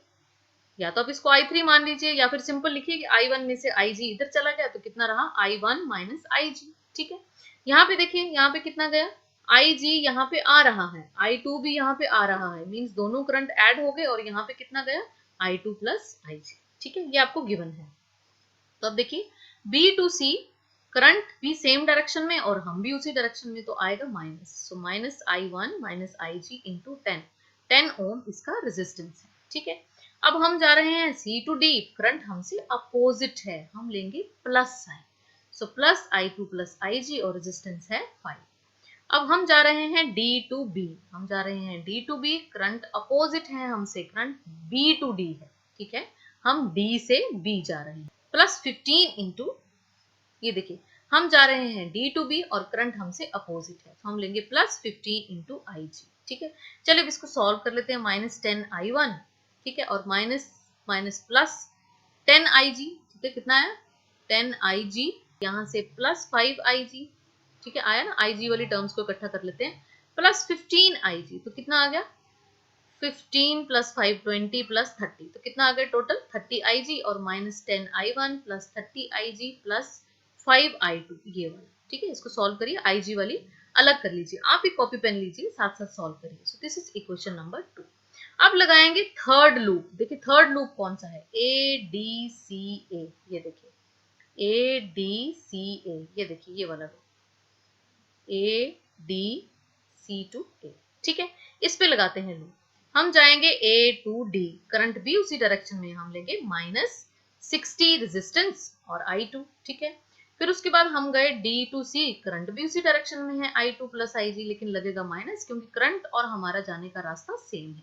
या तो आप इसको I3 मान लीजिए या फिर सिंपल लिखिए कि I1 में से IG इधर चला गया तो कितना रहा? I1 माइनस IG, ठीक है। यहाँ पे देखिए, यहाँ पे कितना गया? IG यहाँ पे आ रहा है, I2 भी यहाँ पे आ रहा है, मीन्स दोनों करंट ऐड हो गए और यहाँ पे कितना गया? I2 प्लस IG, ठीक है, ये आपको गिवन है। तो अब देखिए B to C, करंट भी सेम डायरेक्शन में और हम भी उसी डायरेक्शन में, तो आएगा minus, so minus I1 minus IG into 10 ओम इसका रेजिस्टेंस है, ठीक है। अब हम जा रहे हैं C to D, करंट हमसे अपोजिट है, हम लेंगे plus sign, so plus I2 plus IG और रेजिस्टेंस है 5। अब हम जा रहे हैं D to B, हम जा रहे हैं D to B, current opposite है हमसे, करंट B to D है, ठीक है, हम D से B जा रहे हैं, प्लस 15 इंटू, ये देखिए हम जा रहे हैं D to B और करंट हमसे अपोजिट है, तो हम लेंगे प्लस 15 इंटू IG, ठीक है। चलिए अब इसको सॉल्व कर लेते हैं, माइनस 10 I1, ठीक है, और माइनस माइनस प्लस 10 IG, ठीक है, कितना आया? 10 IG, यहाँ से प्लस 5 IG, ठीक है, आया ना, IG वाली टर्म्स को इकट्ठा कर लेते हैं, प्लस 15 IG, तो कितना आ गया? 15 प्लस 5 20 प्लस 30, तो कितना आ गया टोटल? 30 IG और minus 10 I1 plus 30 IG plus 5 I2, ये वाला, ठीक है। इसको सॉल्व करिए, IG वाली अलग कर लीजिए, आप ही कॉपी पेन लीजिए, साथ साथ सॉल्व करिए। सो दिस इज इक्वेशन नंबर 2। अब लगाएंगे थर्ड लूप, देखिए थर्ड लूप कौन सा है? ADCA, ये देखिए ADCA, ये देखिए ये वाला लूप ADC to A, ठीक है, इस पे लगाते हैं लूप। हम जाएंगे A to D, करंट भी उसी डायरेक्शन में, हम लेंगे माइनस 60 रेजिस्टेंस और I2, ठीक है। फिर उसके बाद हम गए D to C, करंट भी उसी डायरेक्शन में है, I2 प्लस IG, लेकिन लगेगा माइनस क्योंकि करंट और हमारा जाने का रास्ता सेम है,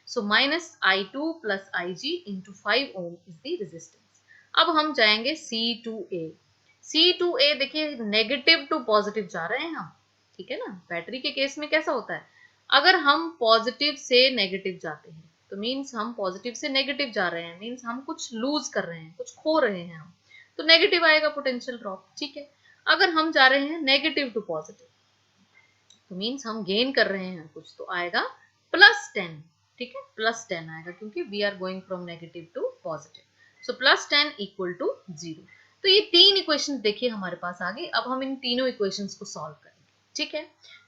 so minus I2 plus IG into 5 ohm is the resistance. अब हम जाएंगे C to A, देखिए नेगेटिव टू पॉजिटिव जा रहे हैं हम, ठीक है ना। बैटरी के केस में कैसा होता है, अगर हम पॉजिटिव से नेगेटिव जाते हैं तो मीन्स हम पॉजिटिव से नेगेटिव जा रहे हैं, मीन्स हम कुछ लूज कर रहे हैं, कुछ खो रहे हैं हम, तो नेगेटिव आएगा पोटेंशियल ड्रॉप, ठीक है। अगर हम जा रहे हैं नेगेटिव टू पॉजिटिव तो मीन्स हम गेन कर रहे हैं कुछ, तो आएगा +10, ठीक है, +10 आएगा क्योंकि we are going from negative to positive, so +10 equal to 0। तो ये 3 इक्वेशन देखिए हमारे पास आ गई। अब हम इन तीनों इक्वेशंस को सॉल्व करेंगे, ठीक है।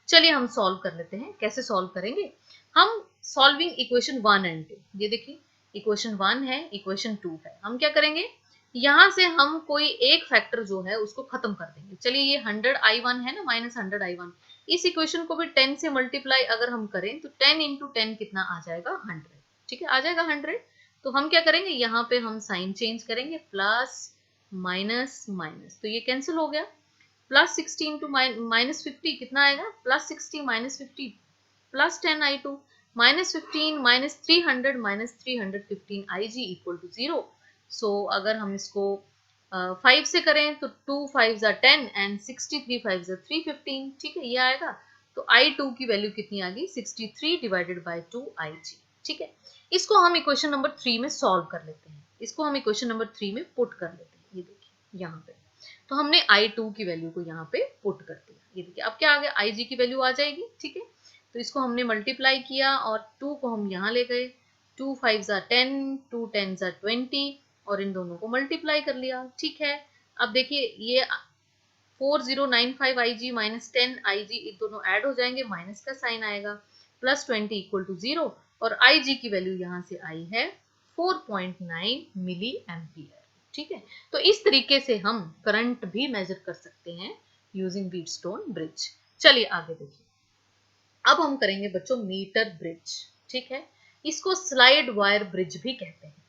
चलिए हम सॉल्व कर लेते हैं। कैसे सॉल्व करेंगे हम? सॉल्विंग इक्वेशन 1 एंड 2, ये देखिए इक्वेशन 1 है, इक्वेशन 2 है। हम क्या करेंगे, यहां से हम कोई एक फैक्टर जो है उसको खत्म कर देंगे। चलिए ये 100i1 है ना, -100i1, इस इक्वेशन को भी 10 से मल्टीप्लाई अगर हम करें तो 10 इंटू 10 कितना आ जाएगा, 100, ठीक है, आ जाएगा 100। तो हम क्या करेंगे, यहाँ पे हम साइन चेंज करेंगे, प्लस माइनस माइनस, तो ये कैंसिल हो गया। +60 इंटू -50 कितना आएगा, +60 -50 +10i2, -15 -300 -315 ig = 0। सो अगर हम इसको 5 से करें तो 2 5s are 10 and 63 5s are 315, ठीक है, ये आएगा। तो i2 की वैल्यू कितनी आ गई, 63 डिवाइडेड बाय 2 ig, ठीक है। इसको हम इक्वेशन नंबर 3 में सॉल्व कर लेते हैं, इसको हम इक्वेशन नंबर 3 में पुट कर लेते हैं। ये देखिए यहाँ पे, तो हमने i2 की वैल्यू को यहाँ पे पुट कर दिया। ये देखिए अब क्या आ गया, ig की वैल्यू आ जाएगी, ठीक है। तो इसको हमने मल्टीप्लाई किया और 2 को हम यहाँ ले गए, 2 5s are 10, 2 10s are 20 और इन दोनों को मल्टीप्लाई कर लिया, ठीक है। अब देखिए ये 4095 ig माइनस 10 ig ये दोनों ऐड हो जाएंगे, माइनस का साइन आएगा, +20 = 0 और ig की वैल्यू यहाँ से आई है 4.9 मिली एम्पियर, ठीक है। तो इस तरीके से हम करंट भी मेजर कर सकते हैं यूजिंग व्हीटस्टोन ब्रिज। चलिए आगे देखिए। अब हम करेंगे बच्चों मीटर ब्रिज, ठीक है। इसको स्लाइड वायर ब्रिज भी कहते हैं।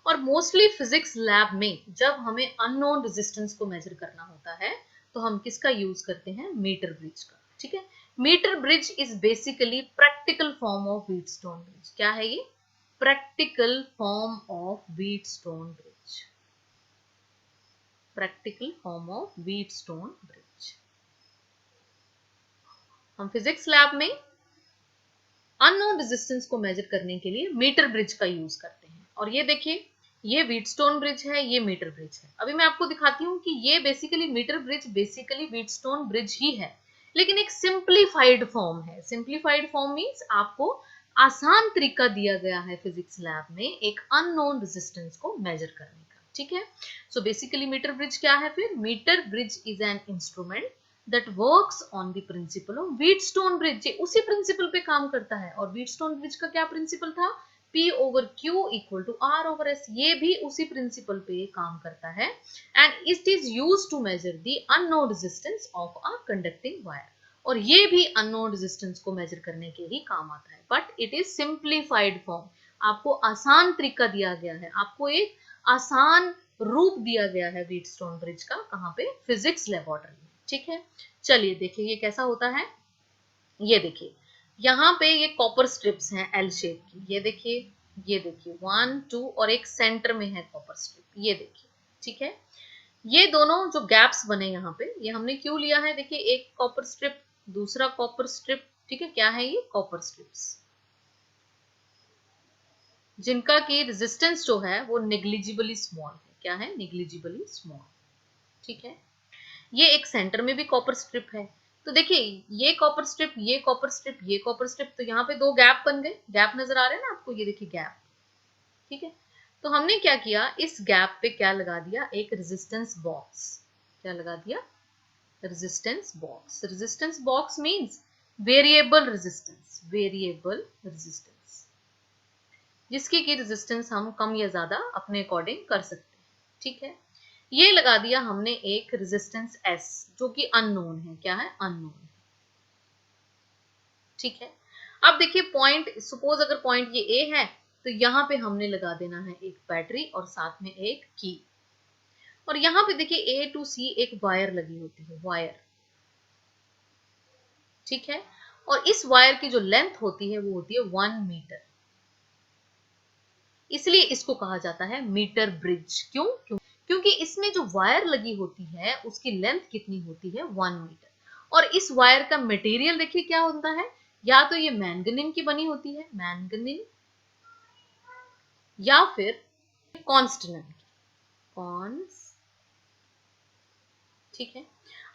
और मोस्टली फिजिक्स लैब में जब हमें अननोन रेजिस्टेंस को मेजर करना होता है तो हम किसका यूज करते हैं, मीटर ब्रिज का, ठीक है। Metre bridge is basically practical form of Wheatstone bridge. क्या है ये, practical form of Wheatstone bridge, practical form of Wheatstone bridge. हम फिजिक्स लैब में अननोन रेजिस्टेंस को मेजर करने के लिए मीटर ब्रिज का यूज करते हैं। और ये देखिए ये व्हीटस्टोन ब्रिज है, ये मीटर ब्रिज है। अभी मैं आपको दिखाती हूँ कि ये basically metre bridge basically Wheatstone bridge ही है, लेकिन एक सिंप्लीफाइड फॉर्म है। सिंप्लीफाइड फॉर्म मींस आपको आसान तरीका दिया गया है फिजिक्स लैब में एक अननोन रेजिस्टेंस को मेजर करने का, ठीक है। सो बेसिकली मीटर ब्रिज क्या है फिर, metre bridge is an instrument that works on the principle of Wheatstone bridge। ये उसी प्रिंसिपल पे काम करता है। और Wheatstone bridge का क्या प्रिंसिपल था, P/Q = R/S, ये भी उसी प्रिंसिपल पे काम करता है। and it is used to measure the unknown resistance of a conducting wire। और ये भी unknown resistance को मेजर करने के ही काम आता है, but it is simplified form। आपको आसान तरीका दिया गया है, आपको एक आसान रूप दिया गया है Wheatstone bridge का, कहाँ पे, फिजिक्स लेबोरेटरी में, ठीक है। चलिए देखिए ये कैसा होता है। ये देखिए यहाँ पे ये कॉपर स्ट्रिप्स हैं एल शेप की, ये देखिए, ये देखिए 1 2 और एक सेंटर में है कॉपर स्ट्रिप, ये देखिए, ठीक है। ये दोनों जो गैप्स बने यहाँ पे, ये हमने क्यों लिया है, देखिए एक कॉपर स्ट्रिप, दूसरा कॉपर स्ट्रिप, ठीक है। क्या है ये, कॉपर स्ट्रिप्स, जिनका की रेजिस्टेंस जो है वो नेग्लिजिबली स्मॉल है। क्या है, नेग्लिजिबली स्मॉल, ठीक है। ये एक सेंटर में भी कॉपर स्ट्रिप है। तो देखिए ये कॉपर स्ट्रिप, ये कॉपर स्ट्रिप, ये कॉपर स्ट्रिप, तो यहाँ पे दो गैप बन गए। गैप नजर आ रहे हैं ना आपको, ये देखिए गैप, ठीक है। तो हमने क्या किया, इस गैप पे क्या लगा दिया, एक रेजिस्टेंस बॉक्स। क्या लगा दिया, resistance box. Resistance box means variable resistance, variable resistance, जिसकी की रेजिस्टेंस हम कम या ज्यादा अपने अकॉर्डिंग कर सकते हैं, ठीक है। ये लगा दिया हमने एक रेजिस्टेंस S जो कि अननोन है। क्या है, अननोन है, ठीक है। अब देखिए पॉइंट, सपोज अगर पॉइंट ये A है तो यहां पे हमने लगा देना है एक बैटरी और साथ में एक की। और यहां पे देखिए A to C एक वायर लगी होती है, वायर, ठीक है। और इस वायर की जो लेंथ होती है वो होती है 1 मीटर, इसलिए इसको कहा जाता है मीटर ब्रिज। क्यों, क्योंकि इसमें जो वायर लगी होती है उसकी लेंथ कितनी होती है, 1 मीटर। और इस वायर का मटेरियल देखिए क्या होता है, या तो ये मैंगनीन की बनी होती है, मैंगनीन, या फिर कॉन्स्टेंट की, कॉन्स, ठीक है।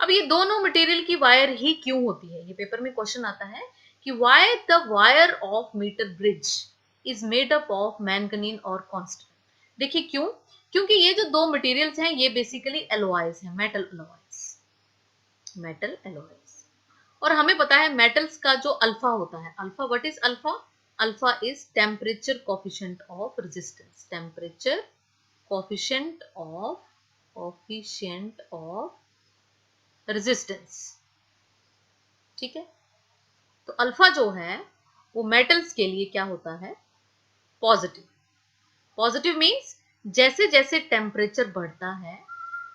अब ये दोनों मटेरियल की वायर ही क्यों होती है, ये पेपर में क्वेश्चन आता है कि why the wire of metre bridge is made up of manganese और कांस्टेंट। देखिए क्यों, क्योंकि ये जो दो मटेरियल्स हैं ये बेसिकली एलॉयज हैं, मेटल एलॉयज, मेटल एलॉयज। और हमें पता है मेटल्स का जो अल्फा होता है, alpha, what is alpha? Alpha is temperature coefficient of resistance, temperature coefficient of resistance. ठीक है, तो अल्फा जो है वो मेटल्स के लिए क्या होता है? पॉजिटिव। पॉजिटिव मींस जैसे जैसे टेम्परेचर बढ़ता है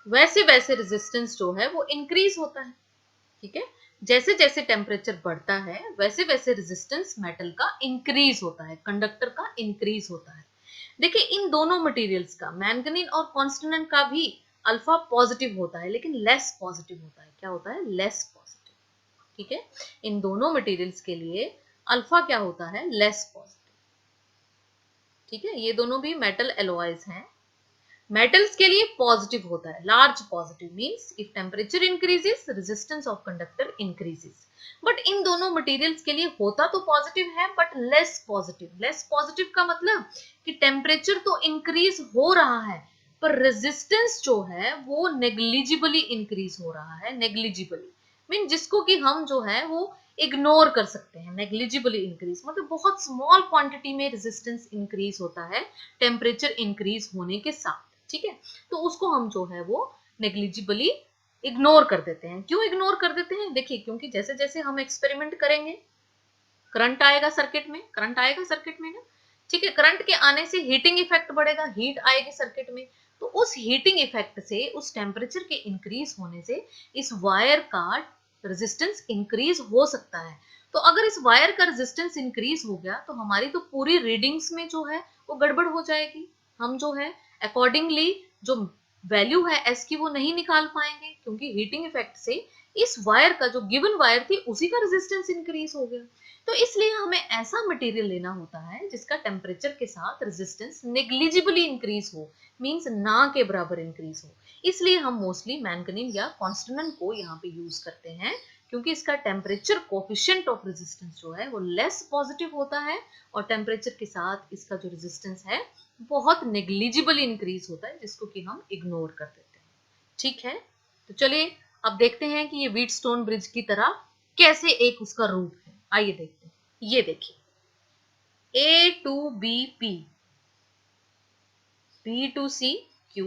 वैसे वैसे रेजिस्टेंस जो है वो इंक्रीज होता है। ठीक है, जैसे जैसे टेम्परेचर बढ़ता है वैसे वैसे रेजिस्टेंस मेटल का इंक्रीज होता है, कंडक्टर का इंक्रीज होता है। देखिए इन दोनों मटेरियल्स का, मैंगनीज और कांस्टेंट का भी अल्फा पॉजिटिव होता है लेकिन लेस पॉजिटिव होता है। क्या होता है? Less positive. ठीक है, इन दोनों मटेरियल्स के लिए अल्फा क्या होता है? Less positive. ठीक है, ये दोनों भी मेटल एलॉयज हैं। मेटल्स के लिए पॉजिटिव होता है, large positive means if temperature increases resistance of conductor increases. But in दोनों मटेरियल्स के लिए होता तो पॉजिटिव है but less positive. Less positive का मतलब कि टेम्परेचर तो इंक्रीज हो रहा है पर रेजिस्टेंस जो है वो नेग्लिजिबली इंक्रीज हो रहा है, नेग्लिजिबली मीन जिसको कि हम जो है वो इग्नोर कर सकते हैं। नेग्लिजिबली इंक्रीज मतलब बहुत स्मॉल क्वांटिटी में रेजिस्टेंस इंक्रीज होता है टेम्परेचर इंक्रीज होने के साथ। ठीक है, तो उसको हम जो है वो नेग्लिजिबली इग्नोर कर देते हैं। क्यों इग्नोर कर देते हैं? देखिए क्योंकि जैसे जैसे हम एक्सपेरिमेंट करेंगे करंट आएगा सर्किट में, करंट आएगा सर्किट में ना। ठीक है, करंट के आने से हीटिंग इफेक्ट बढ़ेगा, हीट आएगी सर्किट में, तो उस हीटिंग इफेक्ट से, उस टेम्परेचर के इंक्रीज होने से इस वायर का रेजिस्टेंस इंक्रीज हो सकता है। तो अगर इस वायर का रेजिस्टेंस इंक्रीज हो गया तो हमारी तो पूरी रीडिंग्स में जो है वो गड़बड़ हो जाएगी। हम जो है अकॉर्डिंगली जो वैल्यू है एस की वो नहीं निकाल पाएंगे क्योंकि हीटिंग इफेक्ट से इस वायर का, जो गिवन वायर थी, उसी का रेजिस्टेंस इंक्रीज हो गया। तो इसलिए हमें ऐसा मटेरियल लेना होता है जिसका टेम्परेचर के साथ रेजिस्टेंस नेग्लिजिबली इंक्रीज हो, मींस ना के बराबर इंक्रीज हो। इसलिए हम मोस्टली मैंगनीज या कांस्टेंट को यहाँ पे यूज करते हैं क्योंकि इसका टेम्परेचर कोफिशिएंट ऑफ रेजिस्टेंस जो है वो लेस पॉजिटिव होता है और टेम्परेचर के साथ इसका जो रेजिस्टेंस है बहुत नेग्लिजिबली इंक्रीज होता है जिसको कि हम इग्नोर कर देते हैं। ठीक है, तो चलिए अब देखते हैं कि ये व्हीटस्टोन ब्रिज की तरह कैसे एक उसका रूप है। आइए देखते हैं। ये देखिए A to B P, B to C Q,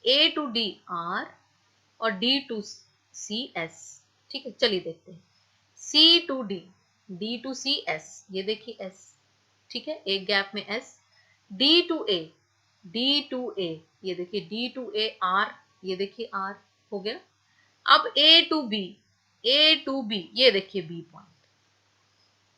A to D R और D टू C S। ठीक है, चलिए देखते हैं। C to D, D to C S, ये देखिए S। ठीक है, एक गैप में S। D to A, D to A, ये देखिए D टू A R, ये देखिए R हो गया। अब A to B, A to B, ये देखिए B पॉइंट।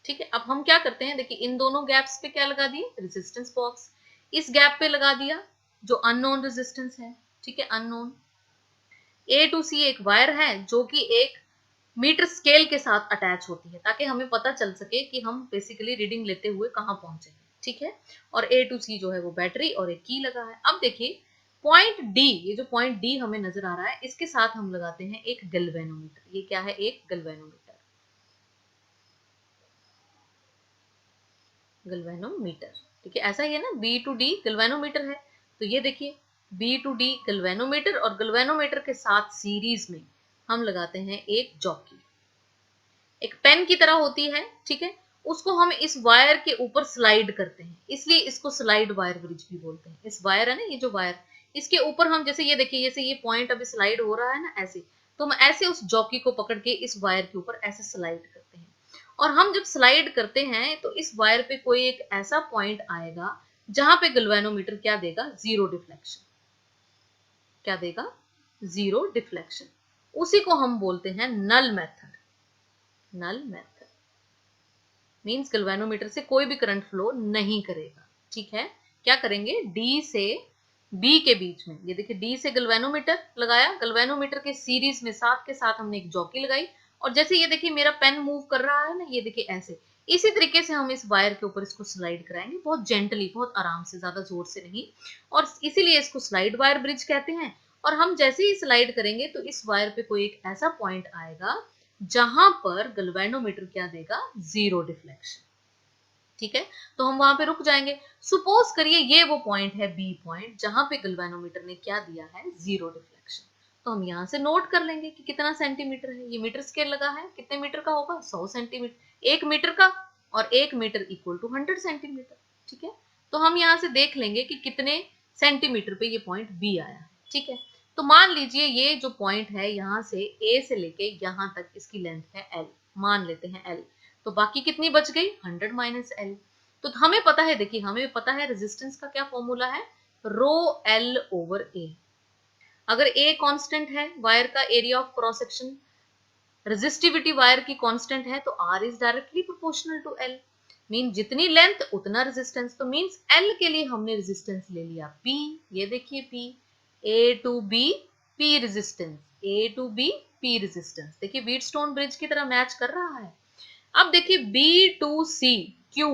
ठीक है, अब हम क्या करते हैं, देखिए इन दोनों गैप्स पे क्या लगा दिए? Resistance box. इस गैप पे लगा दिया जो अननोन रेजिस्टेंस है। ठीक है, अननोन। ए टू सी एक वायर है जो कि एक मीटर स्केल के साथ अटैच होती है ताकि हमें पता चल सके कि हम बेसिकली रीडिंग लेते हुए कहां पहुंचे हैं। ठीक है, और ए टू सी जो है वो बैटरी और एक की लगा है। अब देखिए पॉइंट डी, ये जो पॉइंट डी हमें नजर आ रहा है इसके साथ हम लगाते हैं एक गैल्वेनोमीटर। ये क्या है? एक गैल्वेनोमीटर, गैल्वेनोमीटर। ठीक है, ऐसा ही है ना, बी टू डी गैल्वेनोमीटर है। तो ये देखिए बी टू डी गैल्वेनोमीटर और गैल्वेनोमीटर के साथ सीरीज में हम लगाते हैं एक जॉकी, एक पेन की तरह होती है। ठीक है, उसको हम इस वायर के ऊपर स्लाइड करते हैं, इसलिए इसको स्लाइड वायर ब्रिज भी बोलते हैं। इस वायर है ना, ये जो वायर, इसके ऊपर हम, जैसे ये देखिए, जैसे ये पॉइंट अभी स्लाइड हो रहा है ना ऐसे, तो हम ऐसे उस जॉकी को पकड़ के इस वायर के ऊपर ऐसे स्लाइड करते हैं। और हम जब स्लाइड करते हैं तो इस वायर पे कोई एक ऐसा पॉइंट आएगा जहां पे गैल्वेनोमीटर क्या देगा? Zero deflection. क्या देगा? Zero deflection. उसी को हम बोलते हैं नल मेथड। नल मेथड मींस गैल्वेनोमीटर से कोई भी करंट फ्लो नहीं करेगा। ठीक है, क्या करेंगे? डी से बी के बीच में, ये देखिए डी से गैल्वेनोमीटर लगाया, गैल्वेनोमीटर के सीरीज में साथ के साथ हमने एक जॉकी लगाई और जैसे ये देखिए मेरा पेन मूव कर रहा है ना, ये देखिए ऐसे, इसी तरीके से हम इस वायर के ऊपर इसको स्लाइड कराएंगे, बहुत जेंटली, बहुत आराम से, ज्यादा जोर से नहीं। और इसीलिए इसको स्लाइड वायर ब्रिज कहते हैं। और हम जैसे ही स्लाइड करेंगे तो इस वायर पे कोई एक ऐसा पॉइंट आएगा जहां पर गैल्वेनोमीटर क्या देगा, 0 डिफ्लेक्शन। ठीक है, तो हम वहां पे रुक जाएंगे। सुपोज करिए ये वो पॉइंट है बी पॉइंट जहां पे गैल्वेनोमीटर ने क्या दिया है, 0 डिफ्लेक्शन। तो हम यहाँ से नोट कर लेंगे कि कितना सेंटीमीटर है। ये मीटर स्केल लगा है, कितने मीटर का होगा, 100 सेंटीमीटर। 1 मीटर का, और 1 मीटर इक्वल टू 100 सेंटीमीटर। ठीक है, तो हम यहाँ से देख लेंगे कि कितने सेंटीमीटर पे ये पॉइंट बी आया है। ठीक है, तो मान लीजिए ये जो पॉइंट है यहाँ से ए से लेके यहाँ तक इसकी लेंथ है एल, मान लेते हैं एल। तो बाकी कितनी बच गई, 100 माइनस एल। तो हमें पता है, देखिए हमें पता है रेजिस्टेंस का क्या फॉर्मूला है, रो एल ओवर ए। अगर ए कांस्टेंट है, वायर का area of cross section, resistivity wire की कांस्टेंट है, तो R is directly proportional to L. Mean जितनी लेंथ उतना रेजिस्टेंस। तो मीन्स एल के लिए हमने रेजिस्टेंस ले लिया पी। ये देखिए P, A to B P resistance, A to B P resistance. देखिए व्हीटस्टोन ब्रिज की तरह मैच कर रहा है। अब देखिए बी टू सी क्यू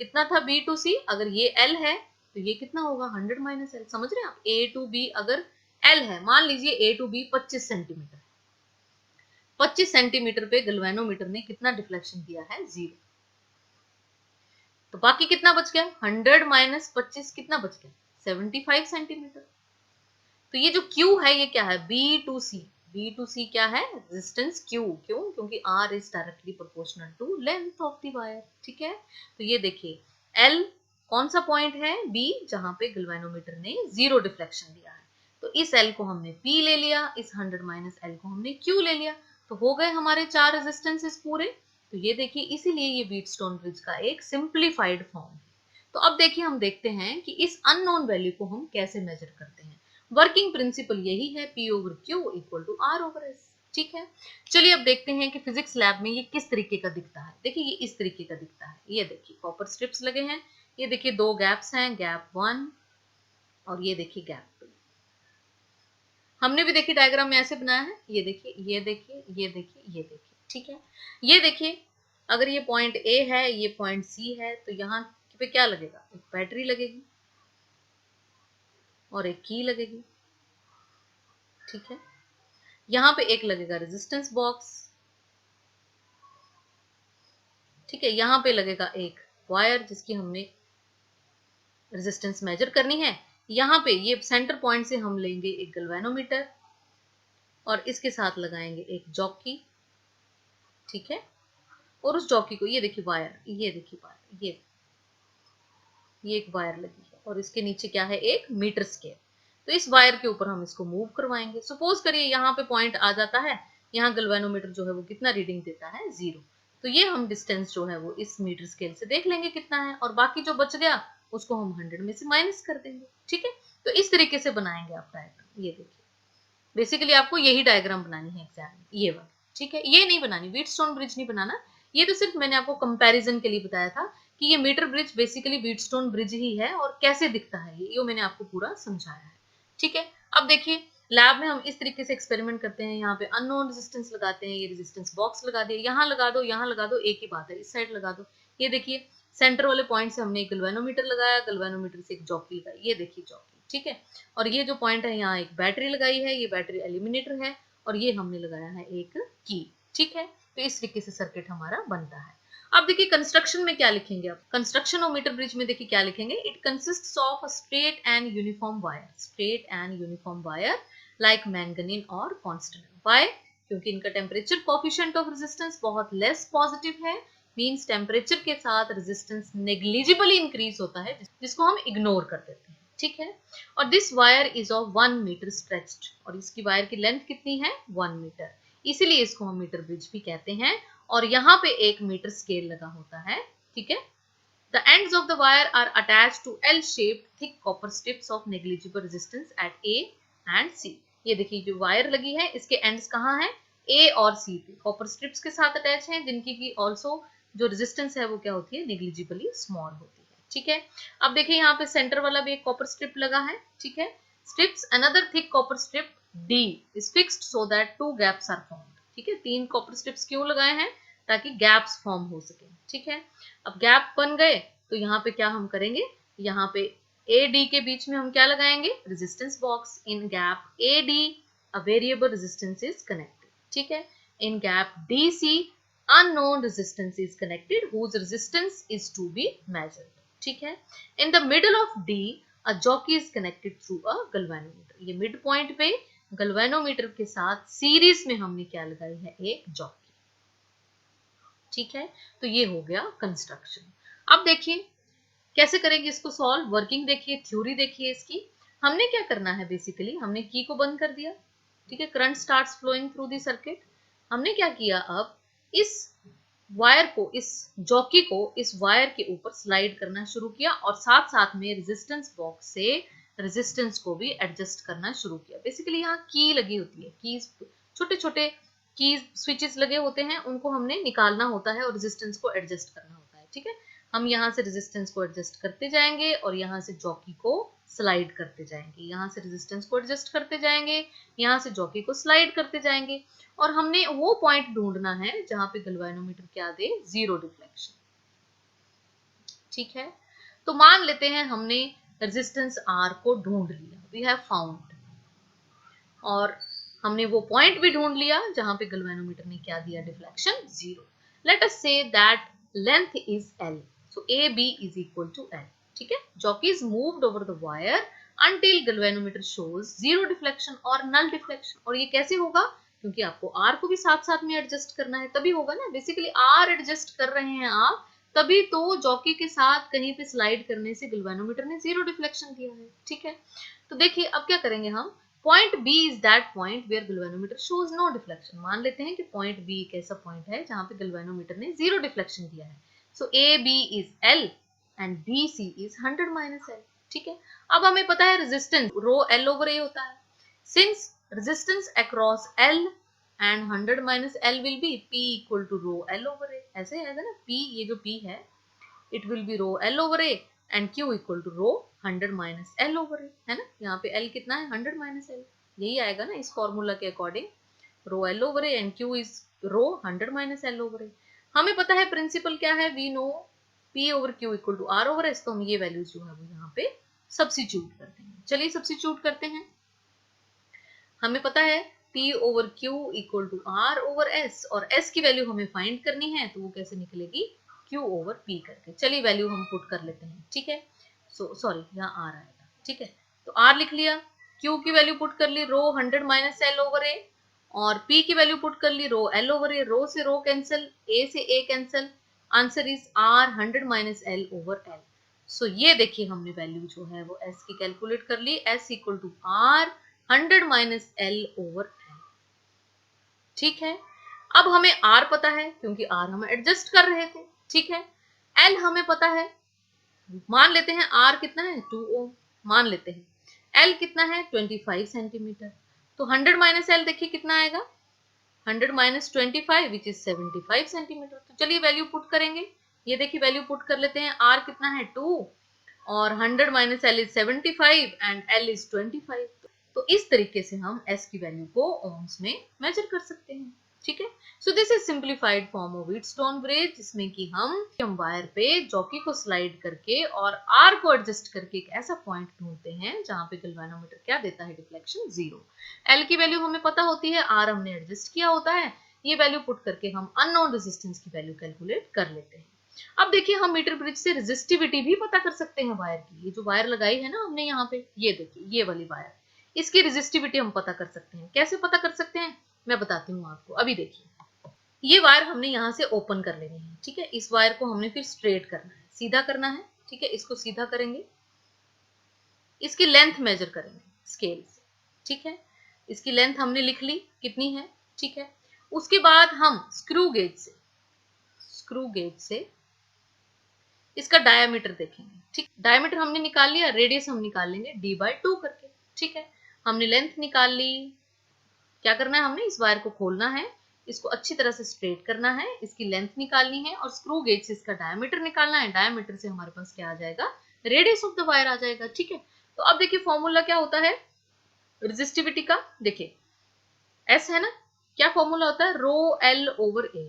कितना था, बी टू सी अगर ये एल है तो ये कितना होगा, 100 माइनस एल। समझ रहे हैं आप, ए टू बी अगर एल है, मान लीजिए ए टू बी 25 सेंटीमीटर, 25 सेंटीमीटर पे गैल्वेनोमीटर ने कितना डिफ्लेक्शन दिया है, 0। तो बाकी कितना बच गया, 100 माइनस 25 कितना बच गया, 75 सेंटीमीटर। तो ये जो Q है ये क्या है, B to C. B to C क्या है, रेजिस्टेंस Q। क्यों, क्योंकि R is directly proportional to length of the wire. ठीक है, तो ये देखिए L कौन सा पॉइंट है, B, जहां पे गैल्वेनोमीटर ने 0 डिफ्लेक्शन दिया है। तो इस L को हमने P ले लिया, इस 100 माइनस L को हमने Q ले लिया। तो हो गए हमारे 4 रेजिस्टेंसेस पूरे। तो ये देखिए इसीलिए ये व्हीटस्टोन ब्रिज का एक सिंप्लीफाइड फॉर्म है। तो अब देखिए हम देखते हैं कि इस अननोन वैल्यू को हम कैसे मेजर करते हैं। वर्किंग प्रिंसिपल यही है, P over Q equal to R over S। ठीक है, चलिए अब देखते हैं कि फिजिक्स लैब में ये किस तरीके का दिखता है। देखिए ये इस तरीके का दिखता है। ये देखिए कॉपर स्ट्रिप्स लगे हैं, ये देखिए 2 गैप्स हैं, गैप 1 और ये देखिए गैप 2। हमने भी देखिए डायग्राम में ऐसे बनाया है, ये देखिए ये देखिए ये देखिए ये देखिए। ठीक है, ये देखिए अगर ये पॉइंट A है, ये पॉइंट C है, तो यहाँ पे क्या लगेगा, एक बैटरी लगेगी और एक की लगेगी। ठीक है, यहां पे एक लगेगा रेजिस्टेंस बॉक्स। ठीक है, यहां पे लगेगा एक वायर जिसकी हमने रेजिस्टेंस मेजर करनी है। यहां पे ये सेंटर पॉइंट से हम लेंगे एक गैल्वेनोमीटर और इसके साथ लगाएंगे एक जॉकी। ठीक है, और उस जॉकी को, ये देखिए वायर, ये देखिए वायर, ये एक वायर लगी है और इसके नीचे क्या है, एक मीटर स्केल। तो इस वायर के ऊपर हम इसको मूव करवाएंगे। सपोज करिए यहाँ पे पॉइंट आ जाता है, यहाँ गैल्वेनोमीटर जो है वो कितना रीडिंग देता है, 0। तो ये हम डिस्टेंस जो है वो इस मीटर स्केल से देख लेंगे कितना है, और बाकी जो बच गया उसको हम 100 में से माइनस कर देंगे। ठीक है, तो इस तरीके से बनाएंगे आप डायग्राम। ये देखिए बेसिकली आपको यही डायग्राम बनानी है एग्जाम में, ये वाली। ठीक है, ये नहीं बनानी, व्हीटस्टोन ब्रिज नहीं बनाना। ये तो सिर्फ मैंने आपको कंपैरिजन के लिए बताया था कि ये metre bridge basically Wheatstone bridge ही है और कैसे दिखता है ये मैंने आपको पूरा समझाया है। ठीक है, अब देखिए लैब में हम इस तरीके से एक्सपेरिमेंट करते हैं। यहाँ पे अननोन रेजिस्टेंस लगाते हैं, ये रेजिस्टेंस बॉक्स लगा दिया, यहाँ लगा दो, यहाँ लगा दो, एक ही बात है, इस साइड लगा दो। ये देखिए सेंटर वाले पॉइंट से हमने एक गैल्वेनोमीटर लगाया, गैल्वेनोमीटर से एक जॉकी लगाई, ये देखिए जॉकी। ठीक है, और ये जो पॉइंट है यहाँ एक बैटरी लगाई है, ये बैटरी एलिमिनेटर है, और ये हमने लगाया है एक की। ठीक है, तो इस तरीके से सर्किट हमारा बनता है। अब देखिए कंस्ट्रक्शन में क्या लिखेंगे, आप कंस्ट्रक्शन ऑफ मीटर ब्रिज में देखिए क्या लिखेंगे, it consists of a straight and uniform wire, straight and uniform wire like manganin और कांस्टेंट। व्हाई, क्योंकि इनका टेम्परेचर कोफिशिएंट ऑफ रेजिस्टेंस बहुत लेस पॉजिटिव है। मींस टेम्परेचर के साथ रेजिस्टेंस नेग्लिजिबली इंक्रीज होता है, जिसको हम इग्नोर कर देते हैं। ठीक है, और this wire is of 1 metre stretched, और इसकी वायर की लेंथ कितनी है, 1 मीटर। इसीलिए इसको हम मीटर ब्रिज भी कहते हैं, और यहाँ पे एक मीटर स्केल लगा होता है। ठीक है, the ends of the wire are attached to L-shaped thick copper strips of negligible resistance at A and C। ये देखिए जो वायर लगी है इसके एंड्स कहाँ हैं, A और C पे कॉपर स्ट्रिप्स के साथ अटैच हैं, जिनकी की ऑल्सो जो रेजिस्टेंस है वो क्या होती है, नेग्लिजिबली स्मॉल होती है। ठीक है, अब देखिए यहाँ पे सेंटर वाला भी एक कॉपर स्ट्रिप लगा है। ठीक है, strips another thick copper strip D is fixed so that 2 gaps are formed। ठीक है, 3 कॉपर स्ट्रिप्स क्यों लगाए हैं, ताकि गैप्स फॉर्म हो सके। ठीक है, अब गैप बन गए तो यहाँ पे क्या हम करेंगे, यहाँ पे ए डी के बीच में हम क्या लगाएंगे, resistance box. In gap A D a variable resistance is connected, ठीक है। In gap D C unknown resistance is connected whose resistance is to be measured, ठीक है। in the middle of D a jockey is connected through a galvanometer, ये mid point पे गल्वेनोमीटर के साथ series में हमने क्या लगाई है, एक जॉकी, ठीक है। तो ये हो गया कंस्ट्रक्शन। अब देखिए कैसे करेंगे इसको सॉल्व, वर्किंग देखिए, थ्योरी देखिए इसकी। हमने क्या करना है, बेसिकली हमने की को बंद कर दिया, ठीक है। Current starts flowing through the circuit. हमने क्या किया, अब इस वायर को, इस जॉकी को इस वायर के ऊपर स्लाइड करना शुरू किया और साथ साथ में रेजिस्टेंस बॉक्स से रेजिस्टेंस को भी एडजस्ट करना शुरू किया। बेसिकली यहाँ की लगी होती है, कीज, छोटे छोटे कीज स्विचेस लगे होते हैं, उनको हमने निकालना होता है और रेजिस्टेंस को एडजस्ट करना होता है, ठीक है। हम यहाँ से रेजिस्टेंस को एडजस्ट करते जाएंगे और यहाँ से जॉकी को स्लाइड करते जाएंगे, यहाँ से रेजिस्टेंस को एडजस्ट करते जाएंगे, यहाँ से जॉकी को स्लाइड करते जाएंगे और हमने वो पॉइंट ढूंढना है जहां पे गल्वेनोमीटर क्या दे, जीरो डिफ्लेक्शन, ठीक है। तो मान लेते हैं हमने रेजिस्टेंस R को ढूंढ लिया, वी हैव फाउंड, और हमने वो पॉइंट भी ढूंढ लिया जहां पे गल्वेनोमीटर ने क्या दिया, deflection zero. Let us say that length is L, so AB is equal to L, ठीक है। Jockey is moved over the wire until galvanometer shows zero deflection or null deflection, और ये कैसे होगा, क्योंकि आपको R को भी साथ साथ में एडजस्ट करना है, तभी होगा ना। बेसिकली R एडजस्ट कर रहे हैं आप, तभी तो जॉकी के साथ कहीं पे स्लाइड करने से गल्वेनोमीटर ने जीरो डिफ्लेक्शन दिया है, ठीक है। तो देखिए अब क्या करेंगे हम, point B is that point where galvanometer shows no deflection. मान लेते हैं कि पॉइंट B एक ऐसा पॉइंट है जहां पे गल्वेनोमीटर ने जीरो डिफ्लेक्शन दिया है। So AB is L and BC is 100 minus L, ठीक है। अब हमें पता है resistance rho L over A होता है। Since resistance across L and 100 minus L will be P equal to rho L over A, ऐसे आएगा ना, P, ये जो P है it will be rho L over A and Q equal to rho 100 minus L over A, है ना। यहाँ पे L कितना है, 100 माइनस L, यही आएगा ना इस फॉर्मूला के according, rho L over A and Q is rho 100 minus L over A। हमें पता है प्रिंसिपल क्या है, we know P over Q equal to R over S, तो हम ये वैल्यूज जो है वो यहाँ पे सब्स्टिट्यूट करते हैं। चलिए सब्स्टिट्यूट करते हैं। हमें पता है P over Q equal to R over S, और S की वैल्यू हमें फाइंड करनी है, तो वो कैसे निकलेगी, Q ओवर P करके। चलिए वैल्यू हम पुट कर लेते हैं, ठीक है। सॉरी यहाँ R आएगा, ठीक है। तो R लिख लिया, Q की वैल्यू पुट कर ली, रो 100 माइनस L ओवर A, और P की वैल्यू पुट कर ली, रो L ओवर A, रो से रो कैंसिल, A से A cancel, answer is R 100 minus L over L। सो ये देखिए हमने वैल्यू जो है वो S की कैलकुलेट कर ली, S equal to R 100 minus L over L, ठीक है। अब हमें R पता है क्योंकि R हम एडजस्ट कर रहे थे, ठीक है। L हमें पता है, मान लेते हैं R कितना है, 2 ओम, मान लेते हैं L कितना है, 25 सेंटीमीटर। तो 100 माइनस L देखिए कितना आएगा, 100 माइनस 25 विच इज 75 सेंटीमीटर। तो चलिए वैल्यू पुट करेंगे, ये देखिए वैल्यू पुट कर लेते हैं। R कितना है, 2, और 100 minus L is 75 and L is 25। तो इस तरीके से हम S की वैल्यू को ओम्स में मेजर कर सकते हैं, ठीक है। सो this is simplified form of Wheatstone bridge, जिसमें कि हम वायर पे जॉकी को स्लाइड करके और R को एडजस्ट करके एक ऐसा पॉइंट ढूंढते हैं जहां पे गल्वेनोमीटर क्या देता है, डिफ्लेक्शन जीरो। L की वैल्यू हमें पता होती है, R हमने एडजस्ट किया होता है, ये वैल्यू पुट करके हम अननोन रेजिस्टेंस की वैल्यू कैलकुलेट कर लेते हैं। अब देखिए हम मीटर ब्रिज से रेजिस्टिविटी भी पता कर सकते हैं वायर की। ये जो वायर लगाई है ना हमने यहाँ पे, ये देखिए ये वाली वायर, इसकी रेजिस्टिविटी हम पता कर सकते हैं। कैसे पता कर सकते हैं, मैं बताती हूँ आपको। अभी देखिए ये वायर हमने यहाँ से ओपन कर लेनी है, ठीक है। इस वायर को हमने फिर स्ट्रेट करना है, सीधा करना है, ठीक है। इसको सीधा करेंगे, इसकी लेंथ मेजर करेंगे स्केल से, ठीक है। इसकी लेंथ हमने लिख ली कितनी है, ठीक है। उसके बाद हम स्क्रू गेज से इसका डायमीटर देखेंगे, ठीक। डायमीटर हमने निकाल लिया, रेडियस हम निकाल लेंगे D/2 करके, ठीक है। हमने लेंथ निकाल ली, क्या करना है, हमने इस वायर को खोलना है, इसको अच्छी तरह से स्ट्रेट करना है, इसकी लेंथ निकालनी है और स्क्रू गेज से इसका डायमीटर निकालना है। डायमीटर से हमारे पास क्या आ जाएगा, रेडियस ऑफ द वायर आ जाएगा, ठीक है। तो अब देखिए फॉर्मूला क्या होता है रेजिस्टिविटी का, देखिए S है ना, क्या फॉर्मूला होता है, रो L ओवर A,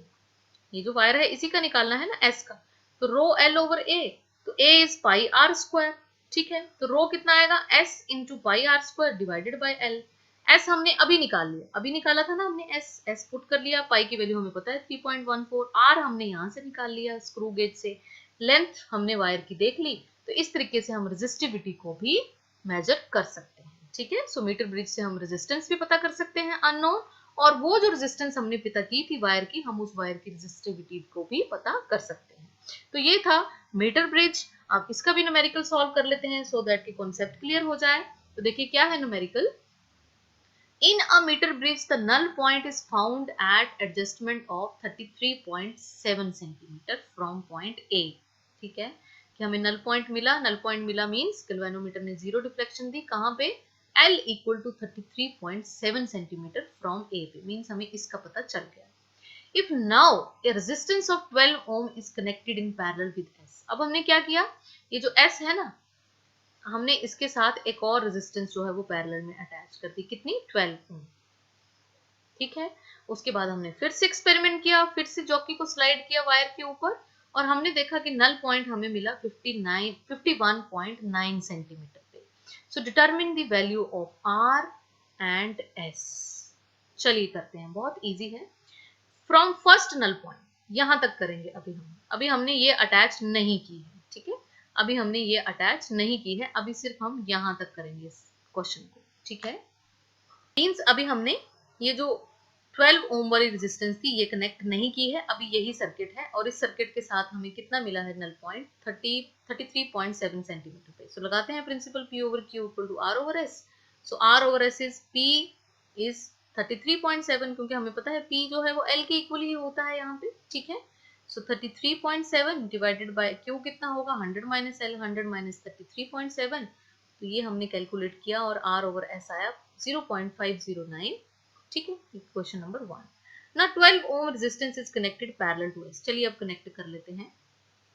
ये जो वायर है इसी का निकालना है ना S का, तो रो L ओवर A, तो A is pi R square, ठीक है, तो रो कितना आएगा, s into pi R square divided by L. s हमने अभी निकाल लिया, अभी निकाला था ना हमने, s पुट कर लिया, पाई की वैल्यू हमें पता है 3.14, r हमने यहाँ से निकाल लिया स्क्रू गेज से, लेंथ हमने वायर की देख ली। तो इस तरीके से हम रेजिस्टिविटी को भी मेजर कर सकते हैं। ठीक है, सो मीटर ब्रिज से हम रेजिस्टेंस भी पता कर सकते हैं अननोन, और वो जो रेजिस्टेंस हमने पता की थी वायर की, हम उस वायर की रेजिस्टिविटी को भी पता कर सकते हैं। तो ये था मीटर ब्रिज। आप इसका भी न्यूमेरिकल सॉल्व कर लेते हैं सो दैट कि कॉन्सेप्ट क्लियर हो जाए। तो देखिए क्या है numerical, in a metre bridge the null point is found at adjustment of 33.7 centimetre from point A. ठीक है, कि हमें नल पॉइंट मिला, नल पॉइंट मिला मींस गैल्वेनोमीटर ने जीरो डिफ्लेक्शन दी, कहां पे, L equal to 33.7 centimetre from A पे, मींस हमें इसका पता चल गया। If now a resistance of 12 ohm is connected in parallel with S, अब हमने क्या किया, ये जो S है ना, हमने इसके साथ एक और रेजिस्टेंस जो है वो पैरेलल में अटैच कर दी, कितनी, 12 ओम। ठीक है, उसके बाद हमने फिर से एक्सपेरिमेंट किया, फिर से जॉकी को स्लाइड किया वायर के ऊपर, और हमने देखा कि नल पॉइंट हमें मिला 51.9 सेंटीमीटर पे। So determine the value of R and S। चलिए करते हैं, बहुत इजी है। फ्रॉम फर्स्ट नल पॉइंट, यहां तक करेंगे अभी हमने ये अटैच नहीं की है। ठीक है, अभी हमने ये अटैच नहीं की है, अभी सिर्फ हम यहां तक करेंगे इस क्वेश्चन को। ठीक है, मींस अभी हमने ये जो 12 ओम वाली रेजिस्टेंस थी ये कनेक्ट नहीं की है, अभी यही सर्किट है, और इस सर्किट के साथ हमें कितना मिला है नल पॉइंट, 33.7 सेंटीमीटर पे। सो लगाते हैं principle P over Q equal to R over S। So R over S is P is 33.7, क्योंकि हमें पता है P जो है वो L के इक्वल ही होता है यहाँ पे। ठीक है, सो 33.7 डिवाइडेड बाय Q कितना होगा, 100 माइनस L, 100 माइनस 33.7, तो ये हमने कैलकुलेट किया और R ओवर S आया 0.509। ठीक है, क्वेश्चन नंबर 1। ना 12 ohm resistance is connected parallel to S। चलिए अब कनेक्ट कर लेते हैं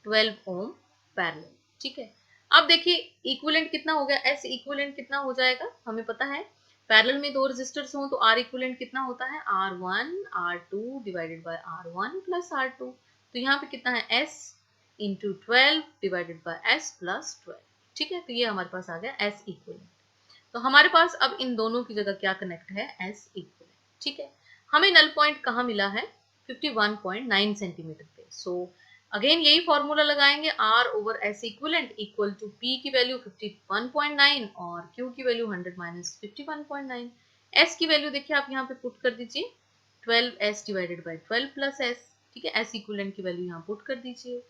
12 ओम पैरेलल। ठीक है, अब देखिए इक्विवेलेंट कितना हो गया, S इक्विवेलेंट कितना हो जाएगा, हमें पता है पैरेलल में दो रेजिस्टर्स हों तो R इक्विवेलेंट कितना होता है, R1 R2 divided by R1 plus R2। तो यहाँ पे कितना है, S into 12 divided by S plus 12। ठीक है, तो ये हमारे पास आ गया S इक्विवेलेंट। तो हमारे पास अब इन दोनों की जगह क्या कनेक्ट है, S इक्विवेलेंट। ठीक है, हमें नल पॉइंट कहाँ मिला है, 51.9 सेंटीमीटर पे। सो अगेन यही फॉर्मूला लगाएंगे, R over S equivalent equal to P की वैल्यू 51.9 और Q की वैल्यू 100 माइनस 51.9। S की वैल्यू देखिए आप यहाँ पे पुट कर दीजिए, 12S divided by 12 plus S। ठीक है, S इक्विवेलेंट की वैल्यू यहाँ पुट कर दीजिए।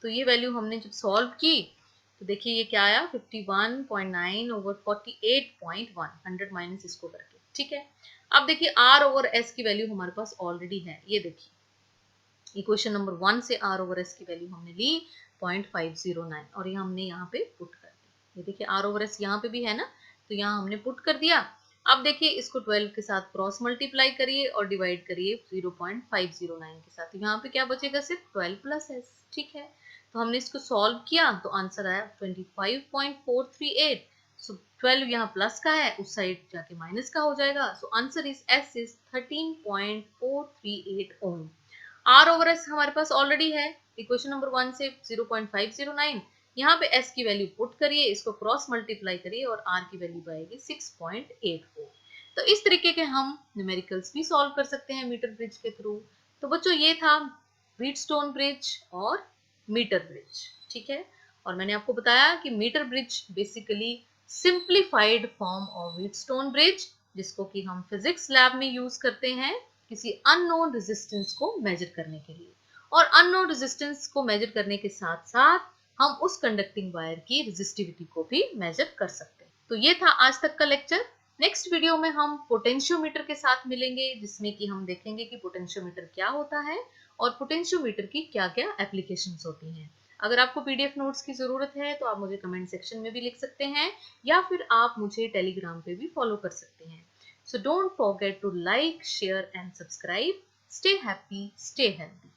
तो ये वैल्यू हमने जब सॉल्व की तो देखिए ये क्या आया, 51.9 ओवर 48.1, 100 माइनस इसको करके। ठीक है, अब देखिए R ओवर S की वैल्यू हमारे पास ऑलरेडी है, ये देखिए इक्वेशन नंबर 1 से R ओवर S की वैल्यू हमने ली 0.509 और ये हमने यहाँ पे पुट कर दी। ये देखिए R ओवर S यहाँ पे भी है ना, तो यहाँ हमने पुट कर दिया। अब देखिए इसको 12 के साथ क्रॉस मल्टीप्लाई करिए और डिवाइड करिए 0.509 के साथ, यहाँ पे क्या बचेगा, सिर्फ 12 प्लस S। ठीक है, तो हमने इसको सॉल्व किया तो आंसर आया 25.438। सो 12 यहाँ प्लस का है, उस साइड जाके माइनस का हो जाएगा। So answer is S is 13.438 ohm. R over S हमारे पास ऑलरेडी है इक्वेशन नंबर 1 से 0.509, यहाँ पे S की वैल्यू पुट करिए, इसको क्रॉस मल्टीप्लाई करिए और R की वैल्यू आएगी 6.84। तो इस तरीके के हम न्यूमेरिकल्स भी सॉल्व कर सकते हैं मीटर ब्रिज के थ्रू। तो बच्चों ये था व्हीटस्टोन ब्रिज और मीटर ब्रिज। ठीक है, और मैंने आपको बताया कि metre bridge basically simplified form of Wheatstone bridge, जिसको कि हम फिजिक्स लैब में यूज करते हैं किसी अननोन रेजिस्टेंस को मेजर करने के लिए, और अननोन रेजिस्टेंस को मेजर करने के साथ साथ हम उस कंडक्टिंग वायर की रेजिस्टिविटी को भी मेजर कर सकते हैं। तो ये था आज तक का लेक्चर। नेक्स्ट वीडियो में हम पोटेंशियोमीटर के साथ मिलेंगे, जिसमें कि हम देखेंगे कि पोटेंशियोमीटर क्या होता है और पोटेंशियोमीटर की क्या-क्या एप्लीकेशंस होती हैं। अगर आपको पीडीएफ नोट्स की जरूरत है तो आप मुझे कमेंट सेक्शन में भी लिख सकते हैं, या फिर आप मुझे टेलीग्राम पे भी फॉलो कर सकते हैं। So don't forget to like, share and subscribe. Stay happy, stay healthy.